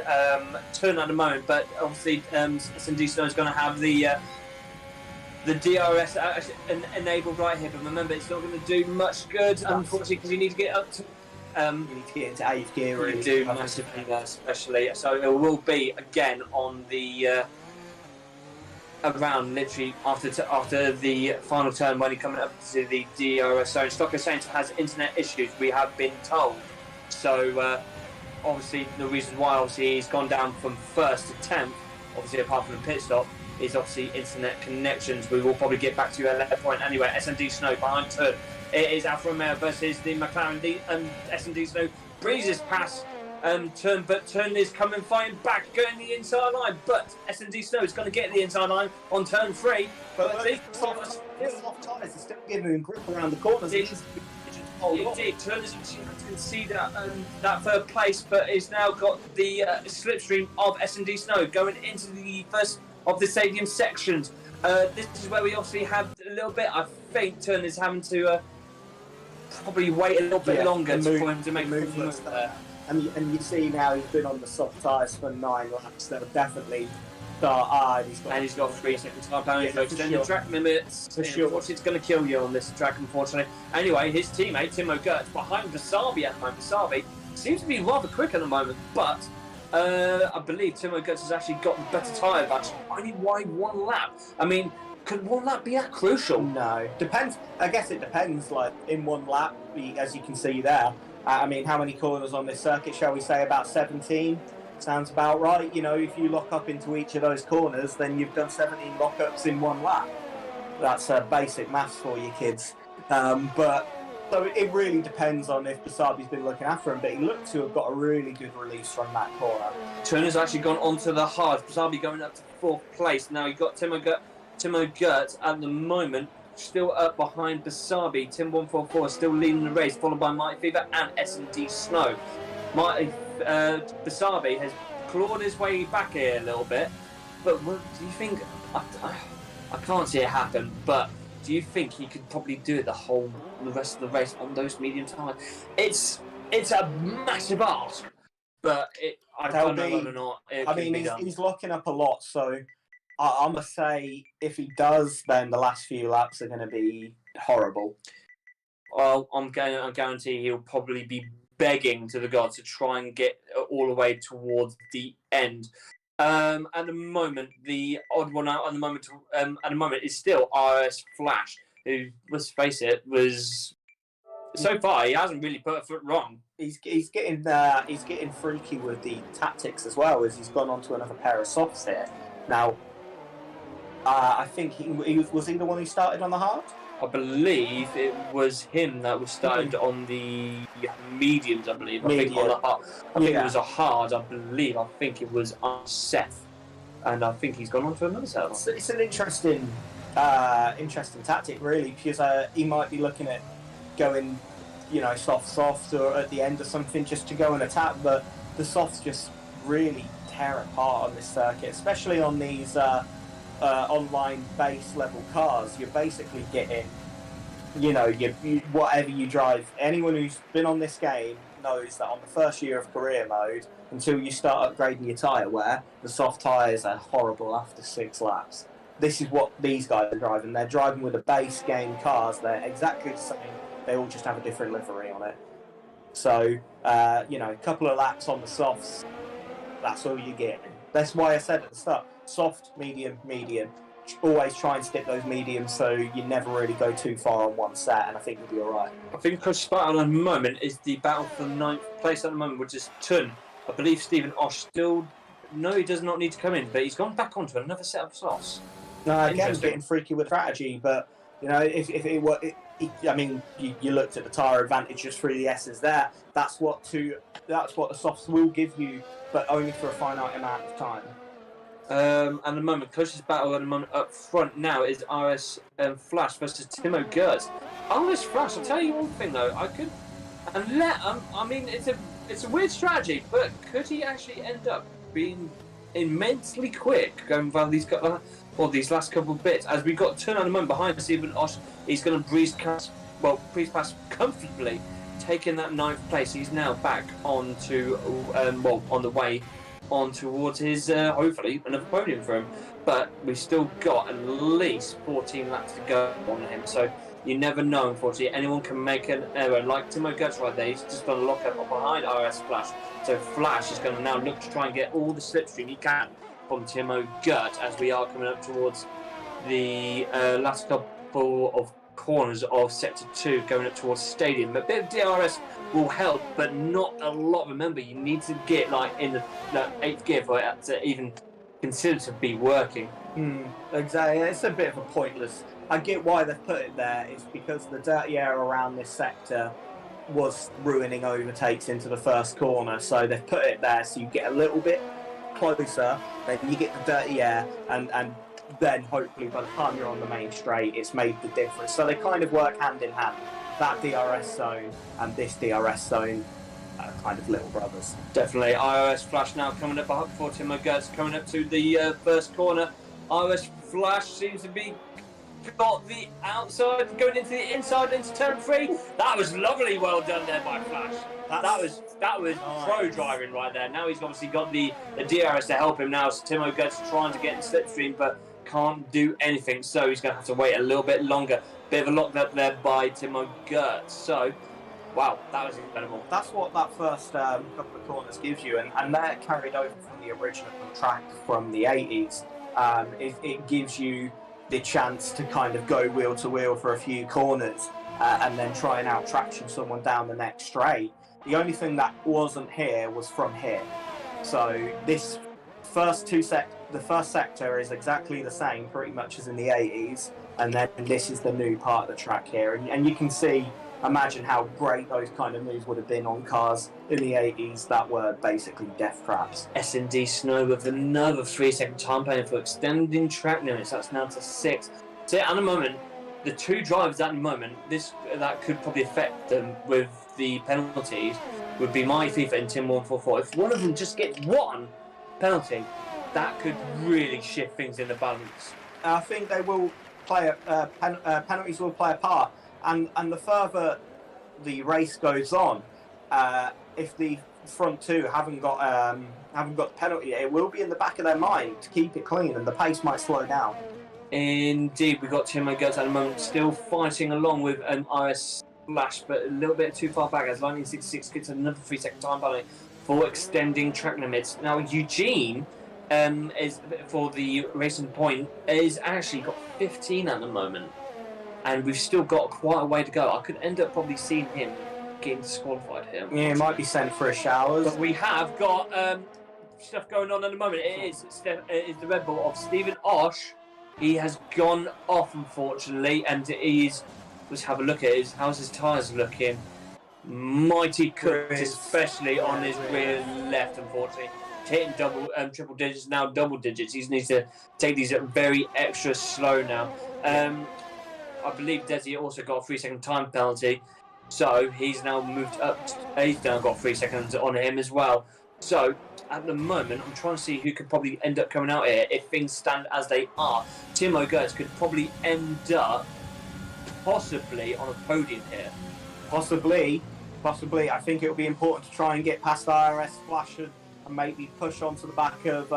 Turn at the moment, but obviously SMD Snow is going to have the DRS enabled right here. But remember, it's not going to do much good, unfortunately, because you need to get up to.
You need to get into 8th gear. Really,
you do massively there, especially. So it will be again on the. Around literally after the final turn when he's coming up to the DRS zone. Stocko Saints has internet issues, we have been told. So obviously the reason why obviously he's gone down from 1st to 10th, obviously apart from the pit stop, is obviously internet connections. We will probably get back to you at that point anyway. SMD Snow behind Turn. It is Alfa Romeo versus the McLaren, and SMD Snow breezes past Turn is coming, fighting back, going the inside line. But S&D Snow is going to get the inside line on turn 3.
But the soft tyres are still giving him grip around the corners.
Indeed, Turner's can see that 3rd place, but he's now got the slipstream of S&D Snow going into the first of the stadium sections. This is where we obviously have a little bit. I think Turner's having to probably wait a little bit longer for him to make the move there.
And you see now he's been on the soft tyres for 9 laps. They'll definitely start.
He's got 3 seconds time penalty for extended track limits. For sure. Unfortunately, it's going to kill you on this track, unfortunately. Anyway, his teammate, Timo Gertz, behind Wasabi at the moment. Wasabi seems to be rather quick at the moment, but I believe Timo Gertz has actually got the better tyre advantage. Only wide 1 lap. I mean, could 1 lap be that crucial?
No. Depends. I guess it depends. Like, in 1 lap, as you can see there, I mean, how many corners on this circuit? Shall we say about 17? Sounds about right. You know, if you lock up into each of those corners, then you've done 17 lockups in 1 lap. That's basic maths for you kids. But so it really depends on if Wasabi's been looking after him. But he looked to have got a really good release from that corner.
Turner's actually gone onto the hard. Wasabi going up to 4th place. Now you've got Timo Gertz at the moment, still up behind Wasabi. Tim 144 still leading the race, followed by Mighty Fever and S&D Snow. Wasabi has clawed his way back here a little bit, but do you think? I can't see it happen, but do you think he could probably do it the rest of the race on those medium tyres? It's a massive ask, but I don't know whether or not it can be done.
He's locking up a lot, so I must say if he does, then the last few laps are going to be horrible.
Well, I guarantee he'll probably be begging to the gods to try and get all the way towards the end. At the moment, the odd one out at the moment is still RS Flash, who, let's face it, was so far he hasn't really put a foot wrong.
He's getting freaky with the tactics as well, as he's gone on to another pair of softs here. Now, I think he was the one who started on the hard?
I believe it was him that was started on the mediums, I believe. I think on the hard. I think it was a hard, I believe. I think it was Seth. And I think he's gone on to another set.
It's an interesting tactic, really, because he might be looking at going, soft, or at the end or something, just to go and attack. But the softs just really tear apart on this circuit, especially on these online base level cars. You're basically getting, whatever you drive. Anyone who's been on this game knows that on the first year of career mode, until you start upgrading your tyre wear, the soft tyres are horrible after 6 laps. This is what these guys are driving. They're driving with the base game cars. They're exactly the same. They all just have a different livery on it. So, a couple of laps on the softs, that's all you get. That's why I said at the start, soft, medium, medium. Always try and stick those mediums so you never really go too far on one set, and I think you'll be alright.
I think Chris battle at the moment is the battle for 9th place at the moment, which is Tun. I believe Stephen Osh still... No, he does not need to come in, but he's gone back onto another set of slots.
Again, getting freaky with strategy, but, if it were... you looked at the tyre advantage just through the S's there. That's what the softs will give you, but only for a finite amount of time.
At the moment, closest battle at the moment up front now is RS Flash versus Timo Gertz. RS Flash, I'll tell you one thing though, it's a weird strategy, but could he actually end up being immensely quick going around these last couple of bits? As we got Turn at the moment behind Stephen Osh, he's going to breeze past comfortably, taking that 9th place. He's now back on the way on towards his, hopefully, another podium for him. But we've still got at least 14 laps to go on him. So you never know, unfortunately. Anyone can make an error. Like Timo Gertz right there, he's just going to lock up behind RS Flash. So Flash is going to now look to try and get all the slipstream he can from Timo Gertz as we are coming up towards the last couple of corners of Sector 2 going up towards Stadium. A bit of DRS will help, but not a lot. Remember, you need to get in the 8th gear for it to even consider to be working.
Exactly. It's a bit of a pointless... I get why they've put it there. It's because the dirty air around this sector was ruining overtakes into the first corner. So they've put it there so you get a little bit closer, then you get the dirty air, and then hopefully by the time you're on the main straight, it's made the difference. So they kind of work hand in hand. That DRS zone and this DRS zone are kind of little brothers.
Definitely. IRS Flash now coming up for Timo Gertz, coming up to the first corner. IRS Flash seems to be got the outside, going into the inside into turn 3. That was lovely, well done there by Flash. That was nice. Pro driving right there. Now he's obviously got the DRS to help him now. So Timo Gertz trying to get in slipstream, but can't do anything. So he's going to have to wait a little bit longer. Bit of a lock up there by Timo Gertz. So, wow, that was incredible.
That's what that first couple of corners gives you, and they're carried over from the original track from the 80s. It gives you the chance to kind of go wheel to wheel for a few corners and then try and out traction someone down the next straight. The only thing that wasn't here was from here. So this the first sector is exactly the same pretty much as in the 80s, and then this is the new part of the track here, and you can see, imagine how great those kind of moves would have been on cars in the 80s that were basically death traps.
S&D Snow with another 3-second time penalty for extending track limits. That's now to 6. So at the moment, the two drivers at the moment, that could probably affect them with the penalties, would be My FIFA and Tim 144. If one of them just gets one penalty, that could really shift things in the balance.
I think they will play penalties will play a part, and the further the race goes on, if the front two haven't got the penalty, it will be in the back of their mind to keep it clean, and the pace might slow down.
Indeed, we've got Timo Gertz at the moment still fighting along with an IS Flash, but a little bit too far back as 1966 gets another 3-second time penalty for extending track limits. Now Eugene is for the Racing Point is actually got 15 at the moment, and we've still got quite a way to go. I could end up probably seeing him getting disqualified here.
Yeah, he might be sent for a shower.
But we have got stuff going on at the moment. It is the Red Bull of Stephen Osh. He has gone off, unfortunately, and let's have a look at how's his tyres looking. Mighty cooked, especially on his rear left, unfortunately. Hitting triple digits, now double digits. He needs to take these very extra slow now. I believe Desi also got a 3-second time penalty, so he's now moved up. He's now got 3 seconds on him as well. So at the moment, I'm trying to see who could probably end up coming out here if things stand as they are. Timo Gertz could probably end up possibly on a podium here.
Possibly. I think it will be important to try and get past IRS Flash and maybe push onto the back of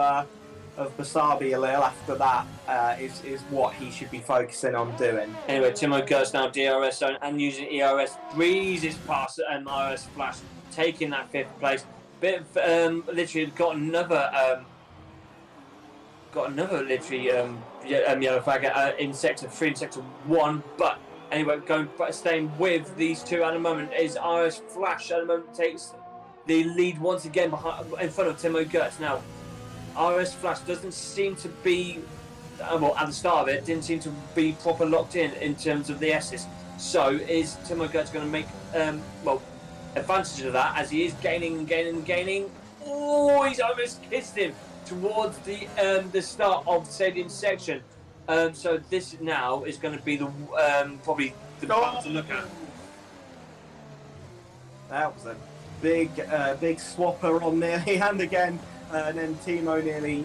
Basabi a little. After that is what he should be focusing on doing.
Anyway, Timo Gertz now DRS zone and using ERS breezes past IRS Flash, taking that 5th place. Literally got another literally yellow flag in sector 3 and sector 1, but anyway, staying with these two at the moment is IRS Flash. At the moment takes the lead once again in front of Timo Gertz. Now IRS Flash doesn't seem to be at the start of it didn't seem to be proper locked in terms of the S's. So is Timo Gertz going to make advantage of that as he is gaining? Oh, he's almost kissed him towards the start of the stadium section. So this now is going to be the probably the part to look at.
That was a big swapper on nearly, and again, and then Timo nearly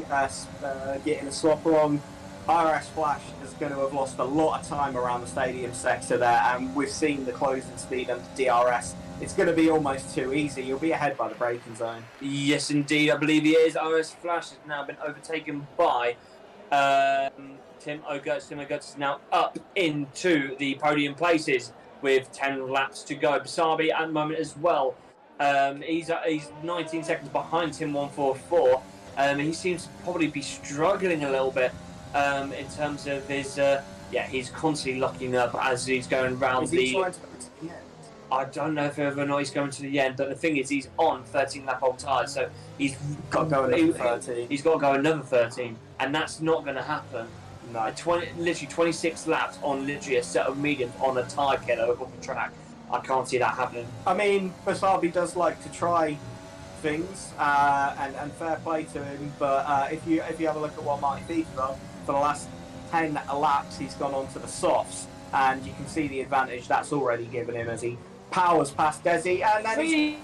getting a swapper on. IRS Flash is going to have lost a lot of time around the stadium sector there, and we've seen the closing speed under DRS. It's going to be almost too easy. You'll be ahead by the braking zone.
Yes, indeed, I believe he is. IRS Flash has now been overtaken by Timo Gertz. Timo Gertz is now up into the podium places with 10 laps to go. Basabi at the moment as well. He's 19 seconds behind Tim 144. He seems to probably be struggling a little bit in terms of his. He's constantly locking up as he's going around I don't know whether or not he's going to the end, but the thing is, he's on 13 lap old tyres, so he's
got to go another 13.
He's got to go another 13, and that's not going to happen.
No.
Literally 26 laps on literally a set of mediums on a tyre killer of the track. I can't see that happening.
I mean, Basabi does like to try things, and fair play to him. But if you have a look at what Marty FIFA for the last 10 laps, he's gone on to the softs, and you can see the advantage that's already given him as he powers past Desi, and then he's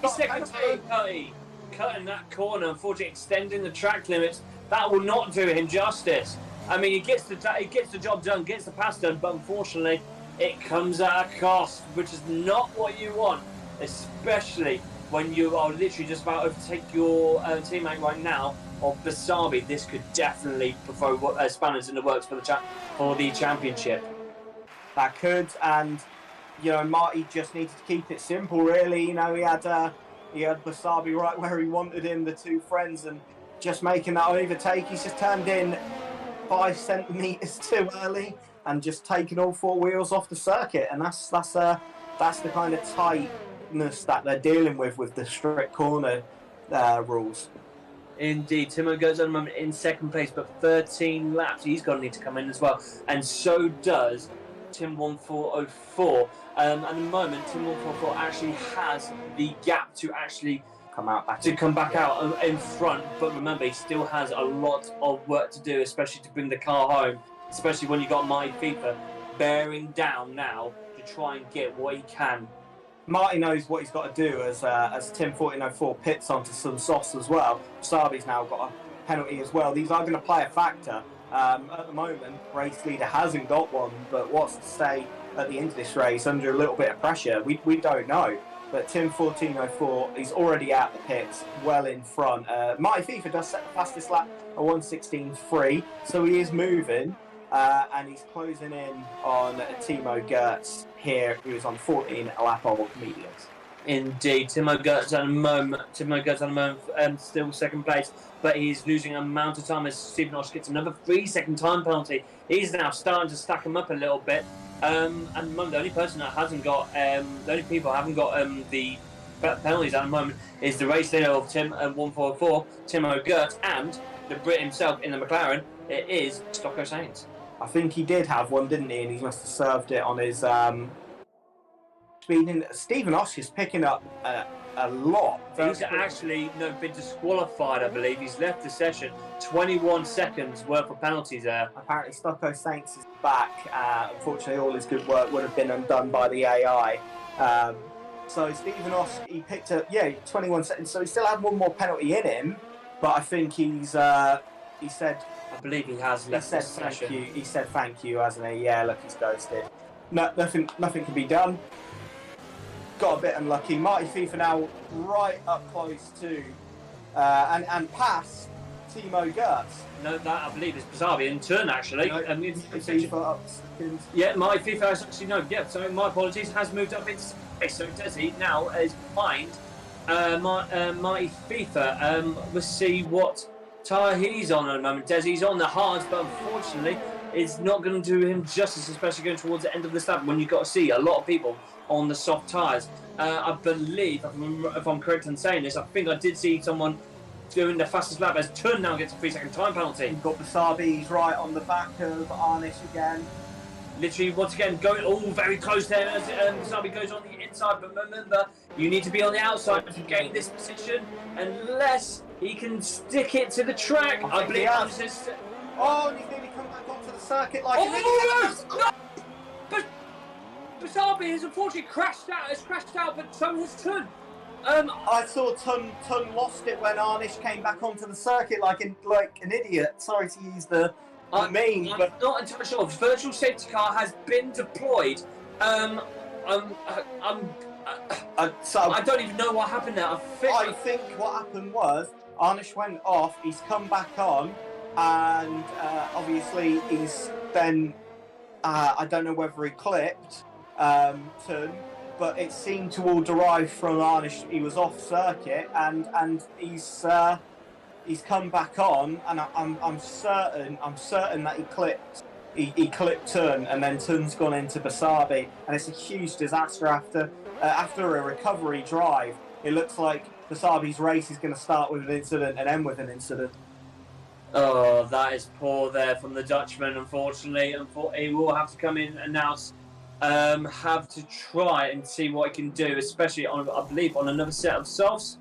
cutting that corner, unfortunately extending the track limits. That will not do him justice. I mean, he gets the job done, gets the pass done, but unfortunately, it comes at a cost, which is not what you want, especially when you are literally just about to overtake your teammate right now, or Basabi. This could definitely throw spanners in the works for the championship.
That could, and Marty just needed to keep it simple, really. He had Basabi right where he wanted him, the two friends, and just making that overtake. He's just turned in 5 centimetres too early and just taken all 4 wheels off the circuit, and that's the kind of tightness that they're dealing with the strict corner rules.
Indeed, Timo goes at the moment in second place, but 13 laps. He's going to need to come in as well, and so does Tim 1404. At the moment, Tim 1404 actually has the gap to actually come back out in front, but remember, he still has a lot of work to do, especially to bring the car home, especially when you got Marty FIFA bearing down now to try and get what he can.
Marty knows what he's got to do as Tim 1404 pits onto some softs as well. Sabi's now got a penalty as well. These are going to play a factor. At the moment, race leader hasn't got one, but what's to say at the end of this race under a little bit of pressure? We don't know. But Tim 1404 is already at the pits, well in front. Marty FIFA does set the fastest lap at 1:16.3, so he is moving, and he's closing in on Timo Gertz here, who is on 14 lap old mediums.
Indeed, Timo Gertz at the moment, still second place, but he's losing an amount of time as Stephen Osh gets another 3-second time penalty. He's now starting to stack him up a little bit. And the only person that hasn't got, the only people that haven't got the penalties at the moment is the race leader of Tim 144, Timo Gertz, and the Brit himself in the McLaren. It is Stocko Sainz.
I think he did have one, didn't he? And he must have served it on his speeding. Stephen Osh is picking up a lot.
He's actually been disqualified, I believe. He's left the session. 21 seconds worth of penalties there.
Apparently, Stocko Sainz is back. Unfortunately, all his good work would have been undone by the AI. So Stephen Osh, he picked up 21 seconds. So he still had one more penalty in him, but I think he said.
I believe he has left the session.
He said thank you, hasn't he? Yeah, look, he's ghosted. No, nothing can be done. Got a bit unlucky. Marty FIFA now right up close to and past Timo Gertz.
No, that I believe is Basabi in turn actually.
No, FIFA up second.
Yeah, Marty FIFA has actually so my apologies, has moved up into space. So Desi now is behind Marty FIFA. We'll see what tyre he's on at the moment. Desi's on the hards, but unfortunately it's not going to do him justice, especially going towards the end of the lap when you've got to see a lot of people on the soft tyres. I believe, if I'm correct in saying this, I think I did see someone doing the fastest lap as Turn now gets a 3-second time penalty.
You've got Basabi, he's right on the back of Arnish again.
Literally, once again, going all very close there as Basabi goes on the inside, but remember, you need to be on the outside to gain this position, unless he can stick it to the track. I believe he has.
And he's nearly come back onto the circuit like
no! But Basabi has unfortunately crashed out, but so has Tun.
I saw Tun lost it when Arnish came back onto the circuit like an idiot. Sorry to use the meme, but
I'm not entirely sure. Virtual safety car has been deployed. I don't even know what happened there.
I think what happened was Arnish went off. He's come back on, and obviously he's then. I don't know whether he clipped Tun, but it seemed to all derive from Arnish. He was off circuit, and he's come back on, and I'm certain that he clipped Tun, and then Tun's gone into Basabi, and it's a huge disaster after a recovery drive. It looks like Basabi's race is going to start with an incident and end with an incident.
Oh, that is poor there from the Dutchman, unfortunately. He will have to come in and announce have to try and see what he can do, especially on, I believe, on another set of softs.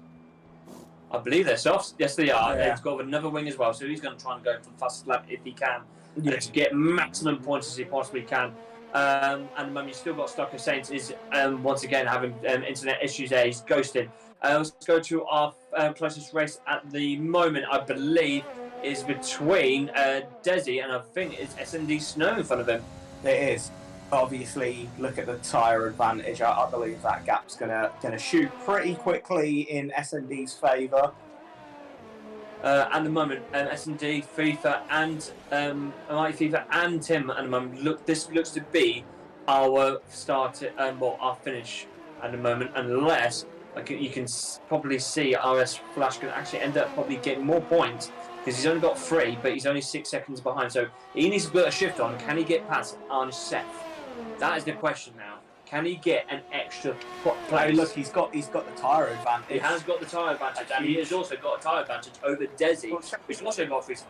I believe they're softs. Yes, they are.
Yeah.
He's got another wing as well, so he's going to try and go for the fastest lap if he can,
Yeah.
to get maximum points as he possibly can. And the moment you've still got Stocker Saints is once again having internet issues there. He's ghosting. Let's go to our closest race at the moment, I believe, is between Desi and I think it's S&D Snow in front of him.
It is. Obviously, look at the tyre advantage. I believe that gap's gonna shoot pretty quickly in S&D's favour.
At the moment, S&D, FIFA, and Mighty FIFA and Tim at the moment. This looks to be our start, our finish at the moment, unless you can probably see RS Flash can actually end up probably getting more points because he's only got 3, but he's only 6 seconds behind. So he needs to put a shift on. Can he get past Arnish Seth? That is the question now. Can he get an extra place?
Hey, look, he's got the tyre advantage.
He has got the tyre advantage, and he has also got a tyre advantage over Desi, which also got 6.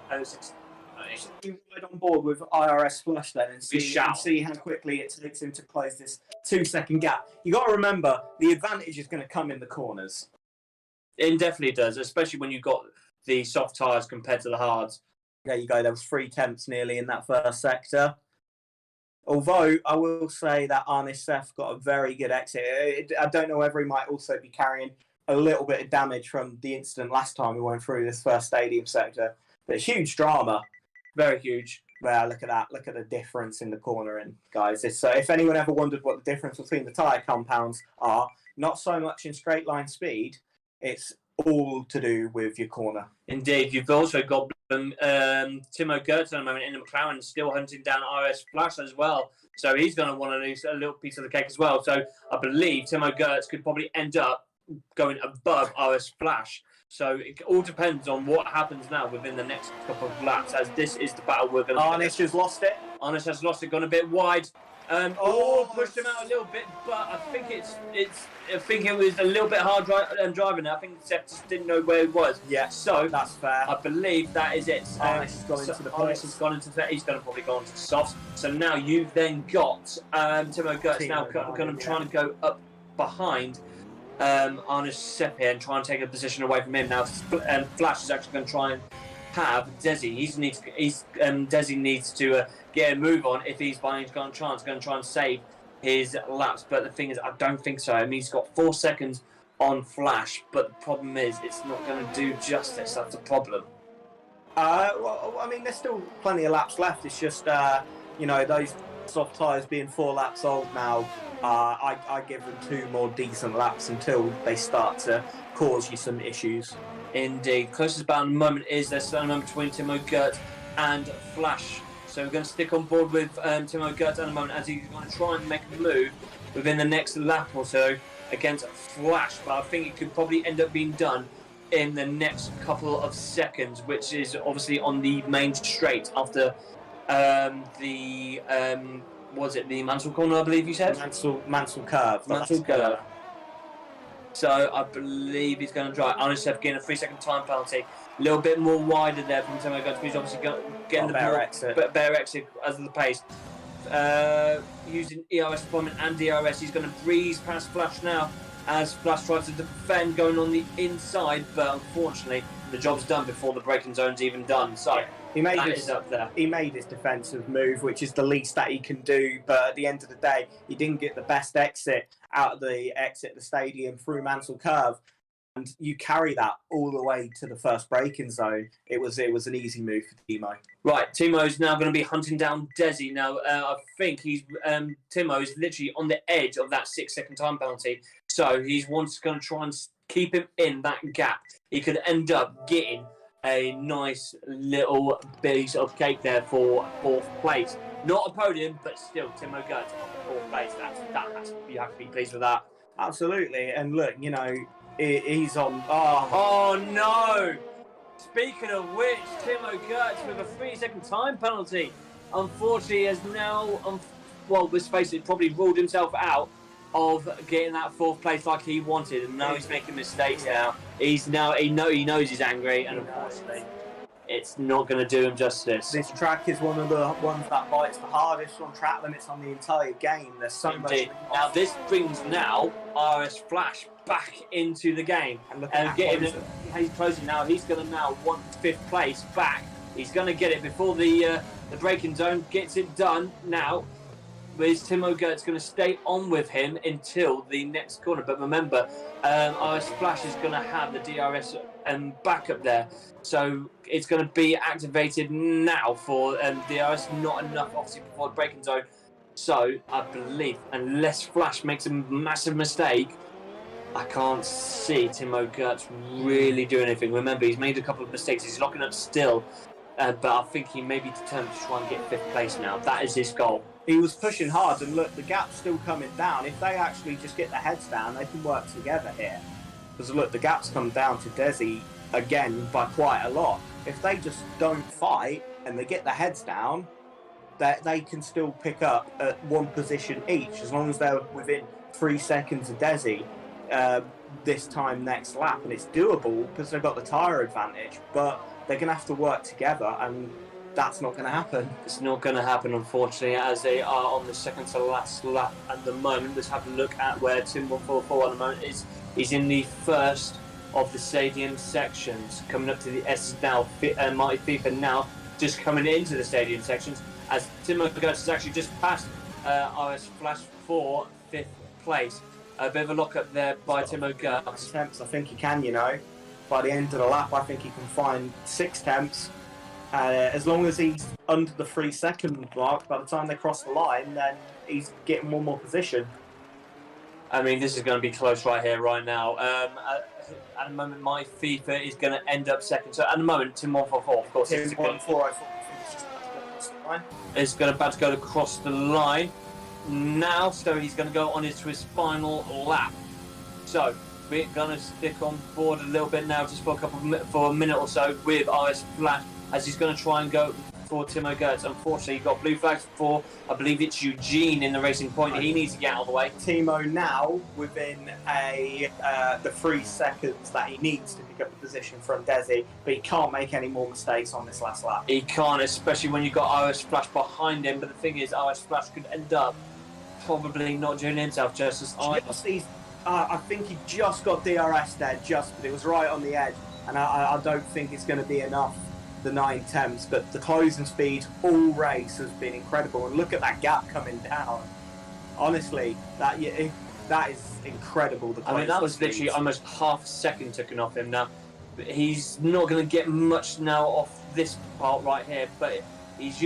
You ride on board with IRS Flush then and see how quickly it takes him to close this 2-second gap. You got to remember the advantage is going to come in the corners.
It definitely does, especially when you've got the soft tyres compared to the hards.
There you go. There was 3 tenths nearly in that first sector. Although I will say that Arnish Seth got a very good exit. I don't know whether he might also be carrying a little bit of damage from the incident last time we went through this first stadium sector. But huge drama.
Very huge.
Well, look at that. Look at the difference in the cornering, guys. If anyone ever wondered what the difference between the tyre compounds are, not so much in straight line speed, it's all to do with your corner.
Indeed. You've also got Timo Gertz at the moment in the McLaren still hunting down RS Flash as well. So he's going to want to lose a little piece of the cake as well. So I believe Timo Gertz could probably end up going above RS Flash. So it all depends on what happens now within the next couple of laps, as this is the battle we're going to...
Arnish has lost it.
Arnish has lost it, gone a bit wide. Pushed him out a little bit, but I think I think it was a little bit hard driving. I think Seth just didn't know where he was.
Yeah,
so
that's fair.
I believe that is it.
Arnish has gone into the
Arnish has gone into that. He's going to probably go on to the softs. So now you've then got Timo Gertz now going to try and go up behind Arnish Sepp here and try and take a position away from him. Now Flash is actually going to try and have Desi. Desi needs to get a move on if he's by any chance going to try and save his laps. But the thing is, I don't think so. I mean, he's got 4 seconds on Flash, but the problem is it's not going to do justice. That's the problem.
Well, I mean, there's still plenty of laps left. It's just, those soft tyres being 4 laps old now, I give them 2 more decent laps until they start to cause you some issues.
Indeed. Closest battle at the moment is there's a moment between Timo Gertz and Flash. So we're going to stick on board with Timo Gertz at the moment as he's going to try and make a move within the next lap or so against Flash. But I think it could probably end up being done in the next couple of seconds, which is obviously on the main straight after the Mansell corner, I believe you said?
Mansell curve.
Mansell curve. So I believe he's going to drive. Arnish Seth getting a 3-second time penalty. A little bit more wider there from Timo Gertz. He's obviously getting the bare exit as of the pace. Using ERS deployment and DRS, he's going to breeze past Flash now as Flash tries to defend going on the inside, but unfortunately the job's done before the braking zone's even done. So
he made his defensive move, which is the least that he can do. But at the end of the day, he didn't get the best exit out of the stadium through Mansell Curve, and you carry that all the way to the first braking zone. It was an easy move for Timo. Right,
Timo's now going to be hunting down Desi. Now I think Timo's literally on the edge of that 6-second time penalty, so he's going to try and keep him in that gap. He could end up getting a nice little piece of cake there for 4th place. Not a podium, but still, Timo Gertz on 4th place. You have to be pleased with that.
Absolutely. And look, he's on...
Oh, no! Speaking of which, Timo Gertz with a 3-second time penalty. Unfortunately, has now, let's face it, probably ruled himself out of getting that 4th place like he wanted, and now he's making mistakes now. He knows he's angry, and unfortunately, it's not going to do him justice.
This track is one of the ones that bites the hardest on track limits on the entire game. There's so much.
Now this brings RS Flash back into the game and he's closing now. He's going to now want 5th place back. He's going to get it before the braking zone gets it done now. Is Timo Gertz going to stay on with him until the next corner? But remember, RS Flash is going to have the DRS back up there. So it's going to be activated now for DRS. Not enough, obviously, before the braking zone. So I believe, unless Flash makes a massive mistake, I can't see Timo Gertz really doing anything. Remember, he's made a couple of mistakes. He's locking up still. But I think he may be determined to try and get 5th place now. That is his goal.
He was pushing hard, and look, the gap's still coming down. If they actually just get their heads down, they can work together here. Because look, the gap's come down to Desi again by quite a lot. If they just don't fight and they get their heads down, they can still pick up at 1 position each, as long as they're within 3 seconds of Desi this time next lap. And it's doable because they've got the tyre advantage, but they're going to have to work together, and that's not going to happen.
It's not going to happen, unfortunately, as they are on the second to last lap at the moment. Let's have a look at where Tim 144 at the moment is. He's in the first of the stadium sections, coming up to the S now. Mighty FIFA now just coming into the stadium sections, as Timo Gertz has actually just passed RS Flash for 5th place. A bit of a lock up there by Timo Gertz.
Temps, I think he can, you know. By the end of the lap, I think he can find 6 temps. As long as he's under the 3 second mark, by the time they cross the line, then he's getting 1 more position.
I mean, this is going to be close right here, right now. At the moment, my FIFA is going to end up second. So at the moment, Tim 144, of course,
Tim 144,
is about to go across the line now. So he's going to go on into his final lap. So we're going to stick on board a little bit now, just for a minute or so with RS Flash, as he's going to try and go for Timo Gertz. Unfortunately, he got blue flags for, I believe it's Eugene in the Racing Point. He needs to get out of the way.
Timo now within the 3 seconds that he needs to pick up the position from Desi, but he can't make any more mistakes on this last lap.
He can't, especially when you've got RS Flash behind him. But the thing is, RS Flash could end up probably not doing himself justice.
I think he just got DRS there, but it was right on the edge, and I don't think it's going to be enough, the 9 temps. But the closing speed all race has been incredible, and look at that gap coming down. Honestly, that is incredible.
I mean, that was literally almost half a second taken off him now. He's not going to get much now off this part right here, but he's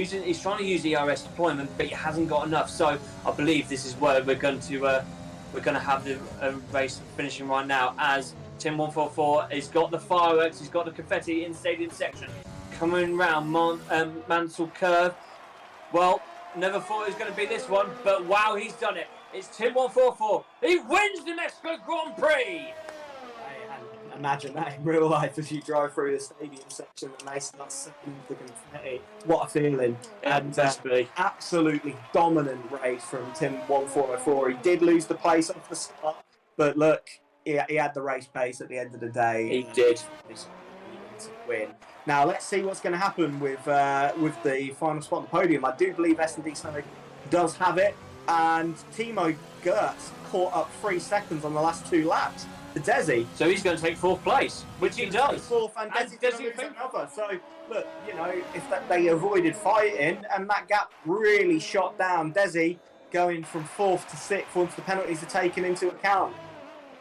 trying to use the ERS deployment, but he hasn't got enough. So I believe this is where we're going to have the race finishing right now, as Tim 144 has got the fireworks, he's got the confetti in the stadium section, coming round Mansell Curve. Well, never thought it was going to be this one, but wow, he's done it. It's Tim 144. He wins the Mexico Grand Prix.
Imagine that in real life as you drive through the stadium section and they start sucking the confetti. What a feeling. And absolutely dominant race from Tim 144. He did lose the pace off the start, but look, he had the race pace at the end of the day.
He did.
To win. Now let's see what's going to happen with the final spot on the podium. I do believe S&D Sonic does have it, and Timo Gertz caught up 3 seconds on the last 2 laps to Desi.
So he's going to take 4th place, which he does.
4th, and Desi's going to lose another. So look, you know, if they avoided fighting, and that gap really shot down Desi, going from 4th to 6th once the penalties are taken into account.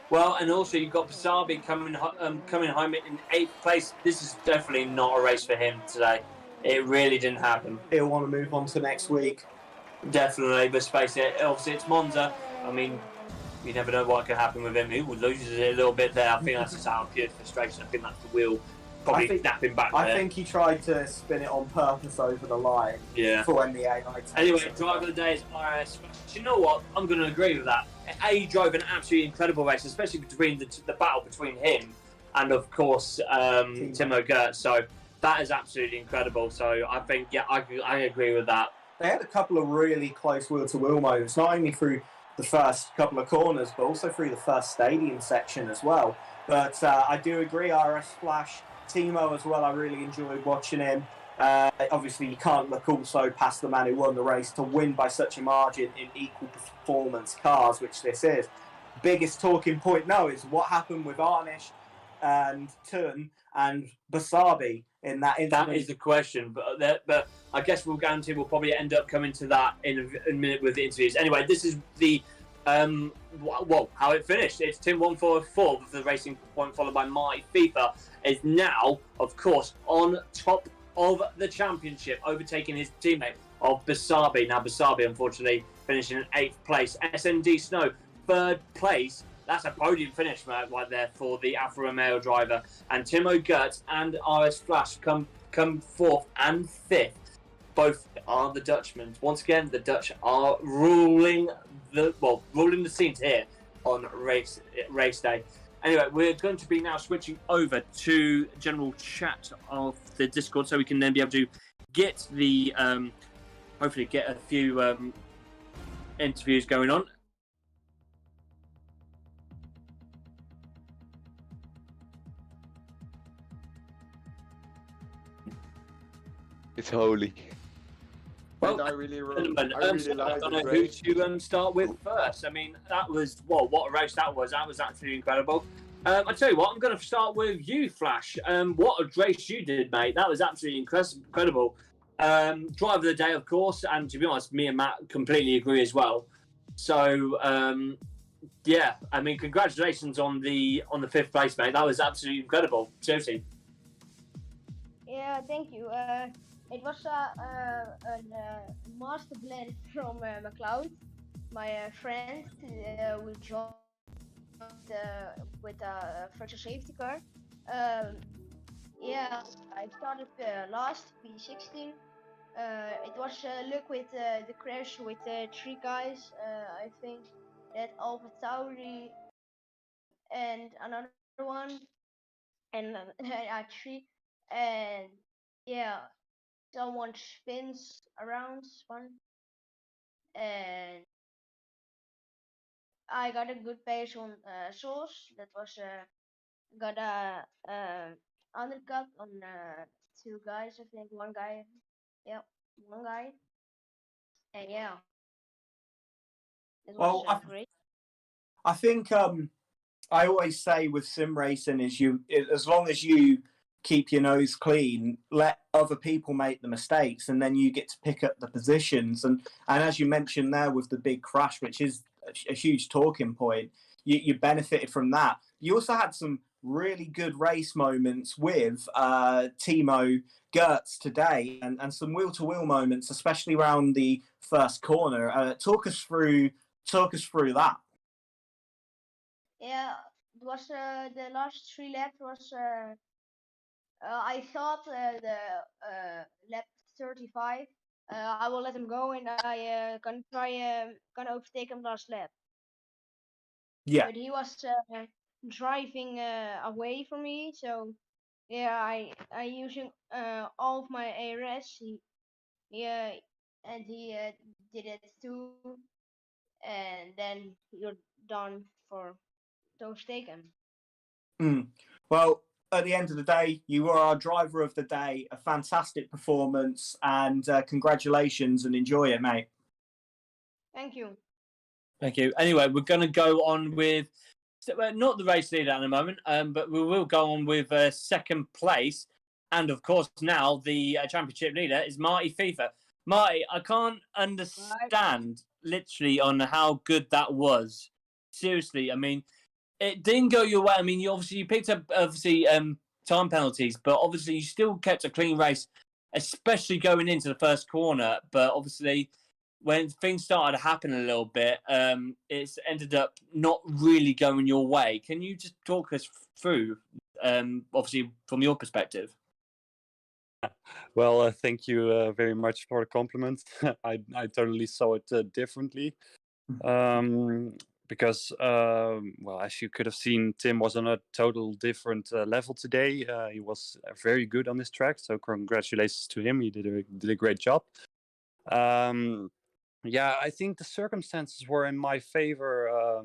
Well, and also you've got Basabi coming home in 8th place. This is definitely not a race for him today. It really didn't happen.
He'll want to move on to next week.
Definitely, but face it, obviously it's Monza. I mean, you never know what can happen with him. He loses it a little bit there. I think that's just out of pure frustration. I think that's the wheel probably snapping back there.
I think he tried to spin it on purpose over the line.
Yeah.
For when the AI
Anyway, driver of the day is RS. You know what? I'm going to agree with that. He drove an absolutely incredible race, especially between the battle between him and, of course, Timo Gertz. So that is absolutely incredible. So I think, yeah, I agree with that.
They had a couple of really close wheel-to-wheel moments, not only through the first couple of corners, but also through the first stadium section as well. But I do agree, RS Flash Timo as well, I really enjoyed watching him. Obviously, you can't look also past the man who won the race to win by such a margin in equal performance cars, which this is. Biggest talking point now is what happened with Arnish and Tun and Basabi in that incident.
That is the question, but I guess we'll probably end up coming to that in a minute with the interviews. Anyway, this is the how it finished. It's Tim 144 for the racing point, followed by Marty FIFA, is now, of course, on top of the championship, overtaking his teammate of Basabi. Now, Basabi, unfortunately, finishing in 8th place. SND Snow, 3rd place. That's a podium finish right there for the Alfa Romeo driver. And Timo Gertz and RS Flash come 4th and 5th. Both are the Dutchmen. Once again, the Dutch are ruling the scenes here on race day. Anyway, we're going to be now switching over to general chat of the Discord, so we can then be able to get the hopefully get a few interviews going on.
It's holy.
Well,
I really
I don't know who to start with first. I mean, that was what a race that was. That was absolutely incredible. I tell you what, I'm going to start with you, Flash. What a race you did, mate. That was absolutely incredible. Driver of the day, of course, and to be honest, me and Matt completely agree as well. So, yeah, I mean, congratulations on the 5th place, mate. That was absolutely incredible. Seriously.
Yeah, thank you. It was a master blend from McLeod, my friend who joined with a virtual safety car. Yeah, I started last P16. It was luck with the crash with 3 guys. I think that Alpha Tauri and another one, and 3, and yeah. Someone spins around one, and I got a good pace on Source. That was got a undercut on 2 guys. I think one guy, and yeah, it was great.
I think I always say with sim racing is as long as you keep your nose clean, let other people make the mistakes, and then you get to pick up the positions. And as you mentioned there with the big crash, which is a huge talking point, you benefited from that. You also had some really good race moments with Timo Gertz today, and some wheel-to-wheel moments, especially around the first corner. Talk us through that.
Yeah, it was the last 3 laps was. I thought the lap 35. I will let him go, and I gonna overtake him last lap.
Yeah.
But he was driving away from me, so yeah, I using all of my ARS. And he did it too, and then you're done for to overtake him.
Well, at the end of the day, you were our driver of the day. A fantastic performance, and congratulations, and enjoy it, mate.
Thank you.
Thank you. Anyway, we're going to go on with not the race leader at the moment, but we will go on with 2nd place. And of course, now the championship leader is Marty FIFA. Marty, I can't understand literally on how good that was. Seriously, I mean, it didn't go your way. I mean, you picked up time penalties, but obviously you still kept a clean race, especially going into the first corner. But obviously, when things started to happen a little bit, it's ended up not really going your way. Can you just talk us through, obviously, from your perspective?
Well, thank you very much for the compliment. I totally saw it differently. Because, well, as you could have seen, Tim was on a total different level today. He was very good on this track, so congratulations to him. He did a great job. Yeah, I think the circumstances were in my favor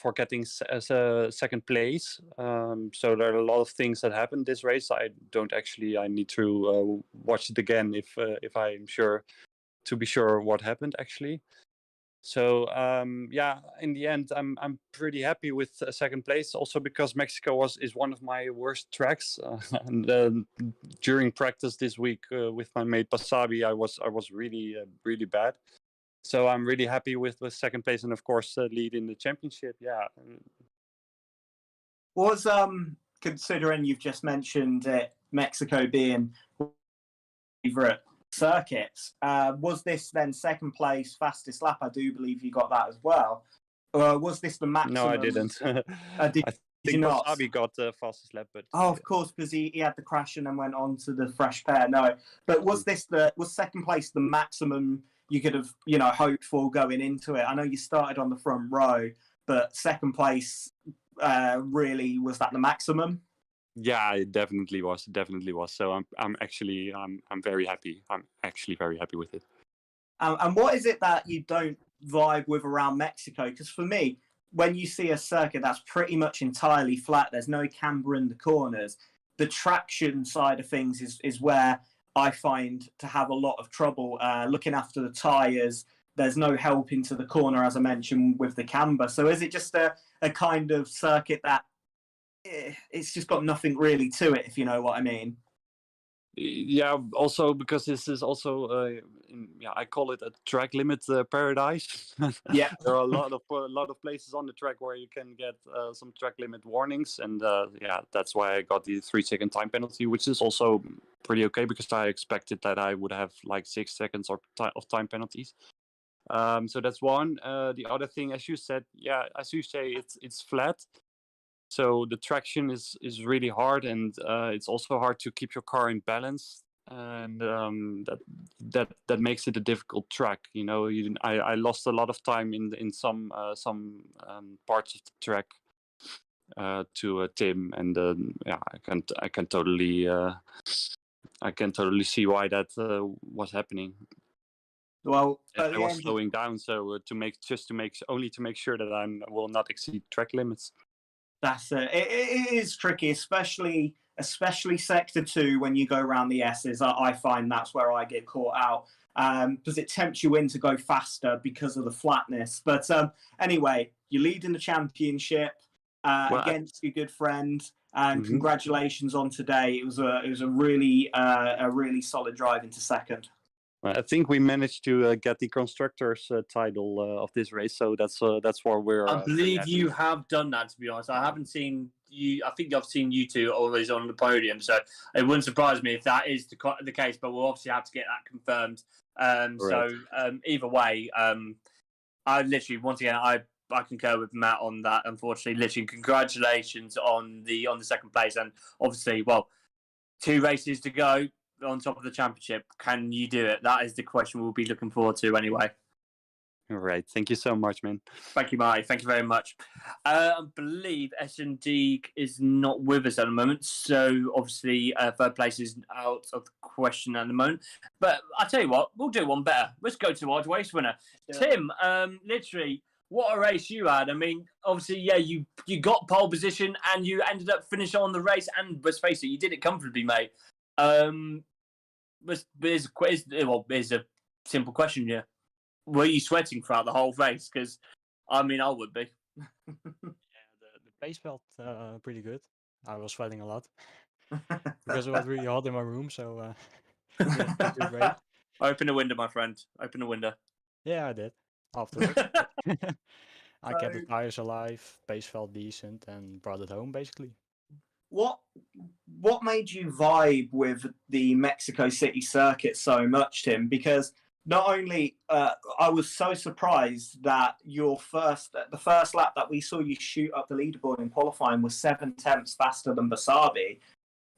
for getting second place. So there are a lot of things that happened this race. I need to watch it again if I'm sure to be sure what happened actually. So yeah, in the end, I'm pretty happy with second place. Also because Mexico is one of my worst tracks, and during practice this week with my mate Basabi, I was really bad. So I'm really happy with second place, and of course lead in the championship. Yeah.
Was considering you've just mentioned Mexico being favorite circuits, was this then second place fastest lap? I do believe you got that as well. Was this the maximum?
No, I didn't. I think Basabi got the fastest lap, but
of course, because he had the crash and then went on to the fresh pair. No, but was second place the maximum you could have hoped for going into it? I know you started on the front row, but second place really, was that the maximum?
Yeah, it definitely was. So I'm very happy. I'm actually very happy with it.
And what is it that you don't vibe with around Mexico? Because for me, when you see a circuit that's pretty much entirely flat, there's no camber in the corners, the traction side of things is where I find to have a lot of trouble looking after the tyres. There's no help into the corner, as I mentioned, with the camber. So is it just a kind of circuit that it's just got nothing really to it, if you know what I mean?
Yeah, also because this is also I call it a track limit paradise.
Yeah.
There are a lot of places on the track where you can get some track limit warnings, and yeah, that's why I got the 3-second time penalty, which is also pretty okay because I expected that I would have like 6 seconds of time penalties. So that's one. The other thing, as you said, yeah, as you say, it's flat. So the traction is really hard, and it's also hard to keep your car in balance, and that makes it a difficult track. I lost a lot of time in some parts of the track to Tim, and yeah, I can totally see why that was happening.
Well,
I was slowing down, so to make sure that I will not exceed track limits.
That's it. It is tricky, especially sector 2 when you go around the S's. I find that's where I get caught out because it tempts you in to go faster because of the flatness. But anyway, you lead in the championship against your good friend, and congratulations on today. It was a really solid drive into second.
I think we managed to get the constructors title of this race, so that's where we're.
I believe you have done that. To be honest, I haven't seen you. I think I've seen you two always on the podium, so it wouldn't surprise me if that is the case. But we'll obviously have to get that confirmed. So either way, I literally once again I concur with Matt on that. Unfortunately, literally congratulations on the second place, and obviously, well, 2 races to go on top of the championship. Can you do it? That is the question we'll be looking forward to anyway.
All right. Thank you so much, man.
Thank you, Marty. Thank you very much. I believe S&D is not with us at the moment, so obviously third place is out of the question at the moment. But I tell you what, we'll do one better. Let's go to our race winner. Yeah. Tim, literally, what a race you had. I mean, obviously, yeah, you got pole position and you ended up finishing on the race, and let's face it, you did it comfortably, mate. Here's a simple question here. Were you sweating throughout the whole race? Because, I mean, I would be.
Yeah, the pace felt pretty good. I was sweating a lot because it was really hot in my room, so good break.
Open the window, my friend. Open the window.
Yeah, I did. Afterwards. I kept the tires alive, pace felt decent, and brought it home, basically.
What made you vibe with the Mexico City circuit so much, Tim? Because not only I was so surprised that the first lap that we saw you shoot up the leaderboard in qualifying was 7 tenths faster than Basabi,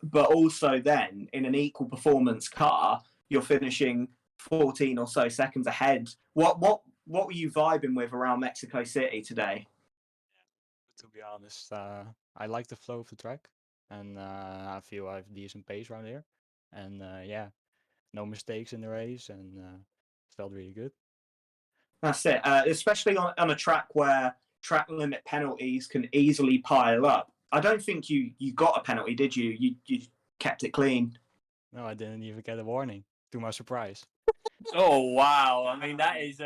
but also then in an equal performance car you're finishing 14 or so seconds ahead. What were you vibing with around Mexico City today?
To be honest, I like the flow of the track. And I feel I have decent pace around here, and yeah, no mistakes in the race, and felt really good.
That's it, especially on a track where track limit penalties can easily pile up. I don't think you got a penalty, did you? You kept it clean.
No, I didn't even get a warning, to my surprise.
Oh wow! I mean, that is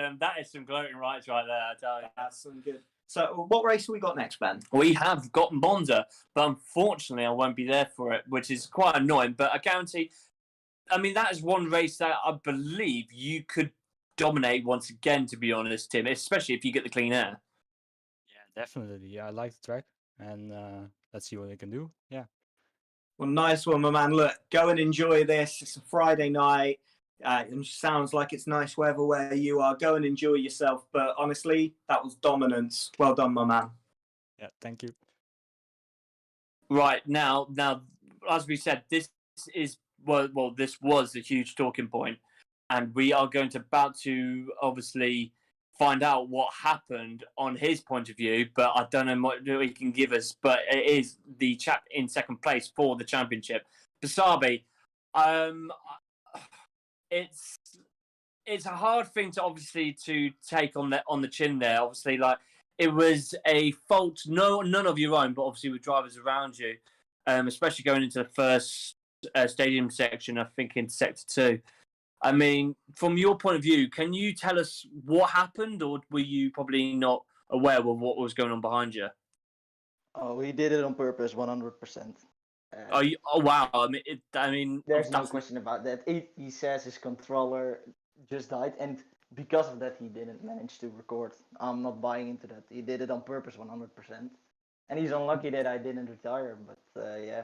some gloating rights right there. I tell you.
That's some good. So, what race have we got next, Ben?
We have got Monza, but unfortunately, I won't be there for it, which is quite annoying. But I guarantee, I mean, that is one race that I believe you could dominate once again. To be honest, Tim, especially if you get the clean air.
Yeah, definitely. Yeah, I like the track, and let's see what they can do. Yeah.
Well, nice one, my man. Look, go and enjoy this. It's a Friday night. It sounds like it's nice weather where you are. Go and enjoy yourself. But honestly, that was dominance. Well done, my man.
Yeah, thank you.
Right now, as we said, this is this was a huge talking point, and we are about to obviously find out what happened on his point of view. But I don't know what he can give us. But it is the chap in second place for the championship, Basabi. It's a hard thing to obviously to take on the chin there. Obviously, like it was a fault, none of your own, but obviously with drivers around you, especially going into the first stadium section. I think in sector 2. I mean, from your point of view, can you tell us what happened, or were you probably not aware of what was going on behind you?
Oh, we did it on purpose, 100%.
Oh wow! I mean,
There's no question about that. He says his controller just died, and because of that, he didn't manage to record. I'm not buying into that. He did it on purpose, 100%. And he's unlucky that I didn't retire, but yeah.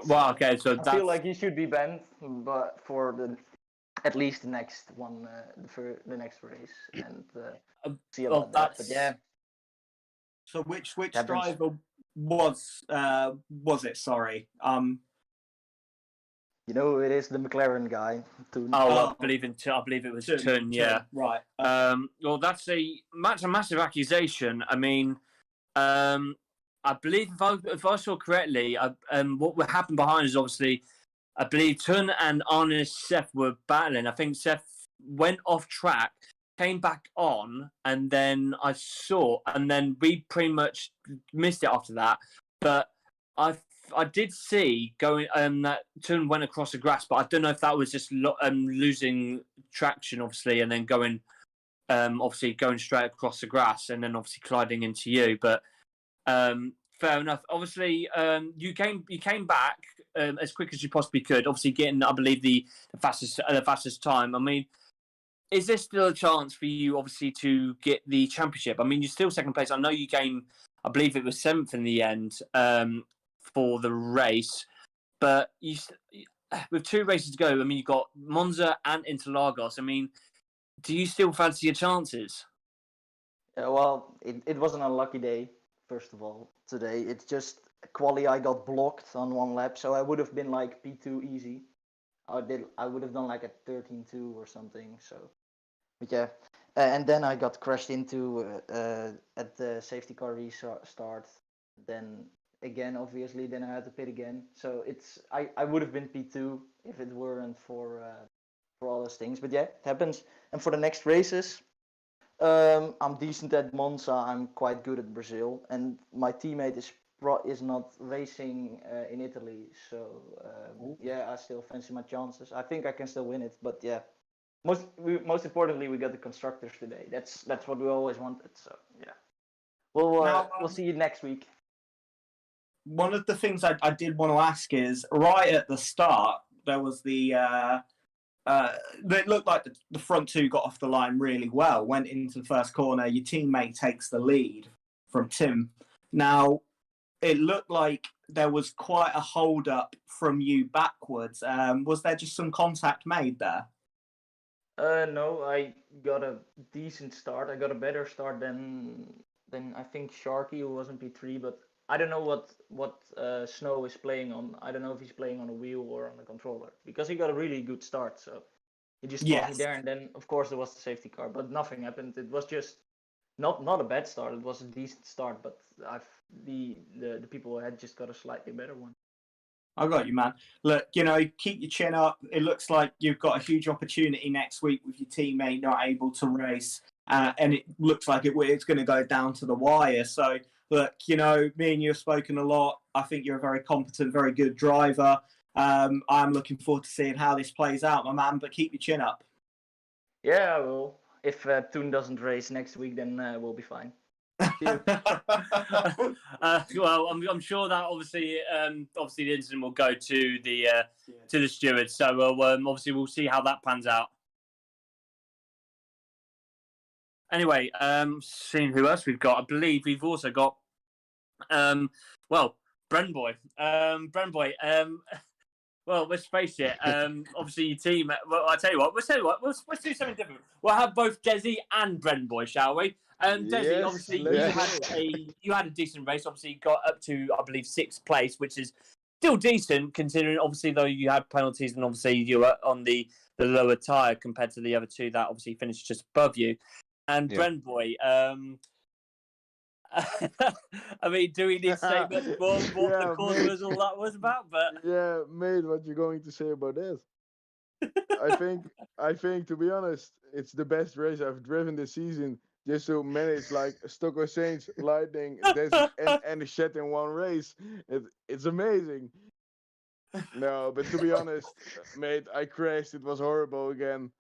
Well, okay, so
I feel like he should be banned, but for at least the next one, for the next race, and see about that. But yeah.
So which driver was it? Sorry.
You know, it is the McLaren guy.
I believe it was Tun. Yeah.
Right.
Well, that's a massive accusation. I mean, I believe if I saw correctly, what happened behind is obviously, I believe Tun and Arne Seth were battling. I think Seth went off track, came back on, and then we pretty much missed it after that. But I did see going that Tun went across the grass, but I don't know if that was just losing traction, obviously, and then going straight across the grass, and then obviously colliding into you. But fair enough. Obviously, you came back as quick as you possibly could. Obviously, getting I believe the fastest time. I mean, is there still a chance for you, obviously, to get the championship? I mean, you're still second place. I know you came, I believe it was 7th in the end for the race, but with 2 races to go, I mean, you got Monza and Interlagos. I mean, do you still fancy your chances?
Well, it was an unlucky day, first of all, today. It's just quali I got blocked on 1 lap, so I would have been like P2 easy. I would have done like a 13.2 or something, so. But yeah, and then I got crashed into at the safety car restart. Then again, obviously, then I had to pit again. So I would have been P2 if it weren't for all those things. But yeah, it happens. And for the next races, I'm decent at Monza. I'm quite good at Brazil, and my teammate is not racing in Italy. So yeah, I still fancy my chances. I think I can still win it. But yeah, most importantly, we got the constructors today. That's what we always wanted. So yeah, we'll see you next week.
One of the things I did want to ask is, right at the start, there was it looked like the front 2 got off the line really well, went into the first corner, your teammate takes the lead from Tim. Now, it looked like there was quite a hold-up from you backwards. Was there just some contact made there?
No, I got a decent start. I got a better start than I think Sharky, who was in P3, but I don't know what Snow is playing on. I don't know if he's playing on a wheel or on a controller, because he got a really good start. So he just stopped me there, and then of course there was the safety car, but nothing happened. It was just not a bad start. It was a decent start, but the people had just got a slightly better one.
I got you, man. Look, keep your chin up. It looks like you've got a huge opportunity next week with your teammate not able to race. and it looks like it's going to go down to the wire. So, look, me and you have spoken a lot. I think you're a very competent, very good driver. I'm looking forward to seeing how this plays out, my man, but keep your chin up.
Yeah, I will. If Toon doesn't race next week, then we'll be fine.
Well, I'm sure that obviously the incident will go to the steward. So obviously we'll see how that pans out. Anyway, seeing who else we've got, I believe we've also got Brenboy. Brenboy. Well, let's face it. Obviously, your team. Well, I tell you what. Let's do something different. We'll have both Desi and Brenboy, shall we? Desi,
Yes,
obviously,
let's
you had a decent race. Obviously, you got up to, I believe, 6th place, which is still decent considering. Obviously, though you had penalties, and obviously you were on the lower tyre compared to the other two that obviously finished just above you. And Brenboy, I mean, do we need to say much more what the cause was all that was about? But
yeah, mate, what you going to say about that? I think to be honest, it's the best race I've driven this season. Just to manage like Stocko Saints, Lightning, and the Shed in one race, it's amazing. No, but to be honest, mate, I crashed. It was horrible again.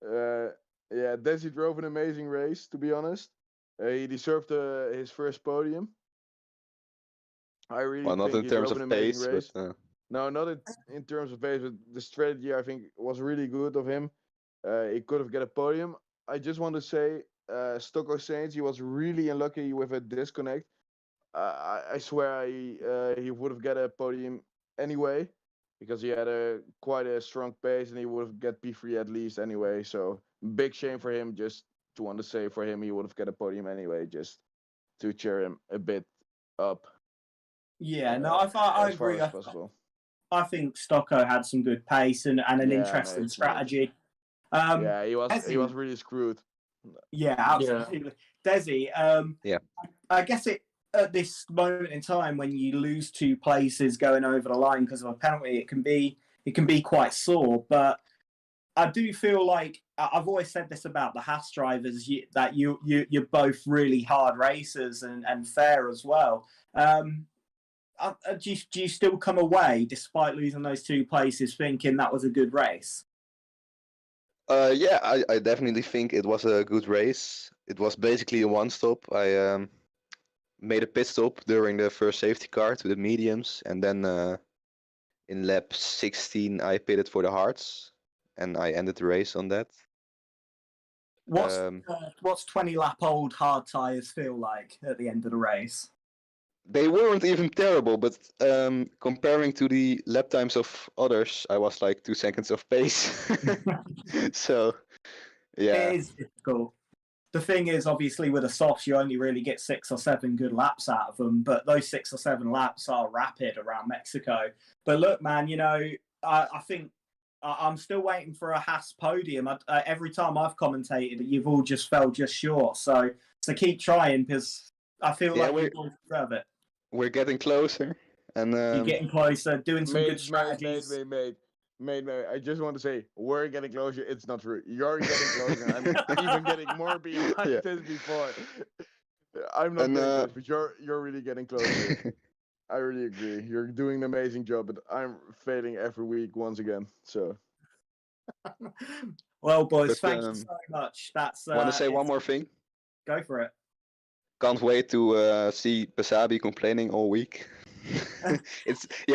Yeah, Desi drove an amazing race. To be honest, he deserved his first podium. I really
Well, not
think
in
he
terms
drove an
of
amazing
pace,
race.
but
No, not in terms of pace, but the strategy I think was really good of him. He could have got a podium. I just want to say, Stocko Saints, he was really unlucky with a disconnect. I swear he would have got a podium anyway, because he had quite a strong pace and he would have got P3 at least anyway. So big shame for him. Just to want to say for him, he would have got a podium anyway, just to cheer him a bit up.
Yeah, no, I
as far
agree.
as possible.
I think Stocko had some good pace and an interesting strategy.
Yeah, he was
Desi,
really screwed.
Yeah, absolutely. Desi,
Yeah.
I guess at this moment in time when you lose 2 places going over the line because of a penalty, it can be quite sore. But I do feel like I've always said this about the Haas drivers, that you're both really hard racers and fair as well. Do you still come away, despite losing those 2 places, thinking that was a good race?
Yeah, I definitely think it was a good race. It was basically a one-stop. I made a pit stop during the first safety car to the mediums, and then in lap 16 I pitted for the hards, and I ended the race on that.
What's 20-lap-old hard tyres feel like at the end of the race?
They weren't even terrible, but comparing to the lap times of others, I was like 2 seconds off pace. So, yeah.
It is difficult. The thing is, obviously, with a softs, you only really get 6 or 7 good laps out of them, but those 6 or 7 laps are rapid around Mexico. But look, man, I think I'm still waiting for a Haas podium. Every time I've commentated, you've all just fell just short. So keep trying, because I feel like you all deserve it.
We're getting closer, and
you're getting closer, doing some good strategies.
Mate, I just want to say, we're getting closer. It's not true. You're getting closer. I'm even getting more behind this before. I'm not getting close, but you're really getting closer. I really agree. You're doing an amazing job, but I'm failing every week once again. So.
Well, boys, thank you so much.
Want to say one more thing?
Go for it.
Can't wait to see Basabi complaining all week.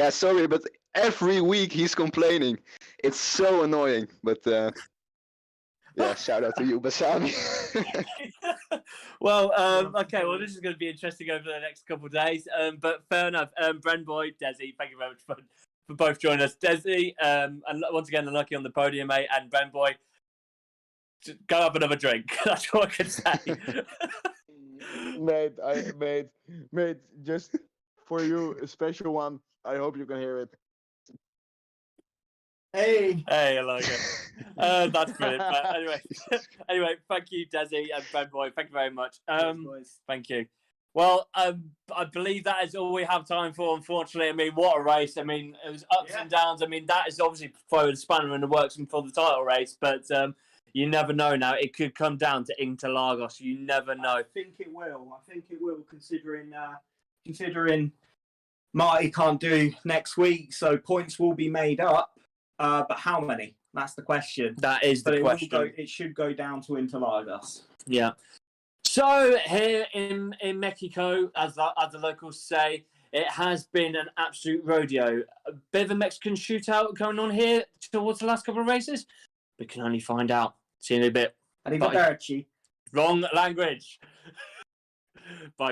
Sorry, but every week he's complaining. It's so annoying. But shout out to you, Basabi.
Well, okay. Well, this is going to be interesting over the next couple of days. But fair enough. Brenboy, Desi, thank you very much for both joining us. Desi, and once again, unlucky on the podium, mate. And Brenboy, go have another drink. That's what I can say.
Mate, just for you, a special one. I hope you can hear it.
Hey,
I like it. That's brilliant. But anyway, thank you, Desi and Brenboy. Thank you very much. Thank you. Well, I believe that is all we have time for, unfortunately. I mean, what a race. I mean, it was ups and downs. I mean, that is obviously throwing a spanner in the works for the title race. But You never know now. It could come down to Interlagos. You never know.
I think it will. Considering Marty can't do next week, so points will be made up. But how many? That's the question.
That is the question.
It should go down to Interlagos.
Yeah. So here in Mexico, as the locals say, it has been an absolute rodeo. A bit of a Mexican shootout going on here towards the last couple of races. We can only find out. See you in a bit.
Arrivederci.
Wrong language. Bye, guys.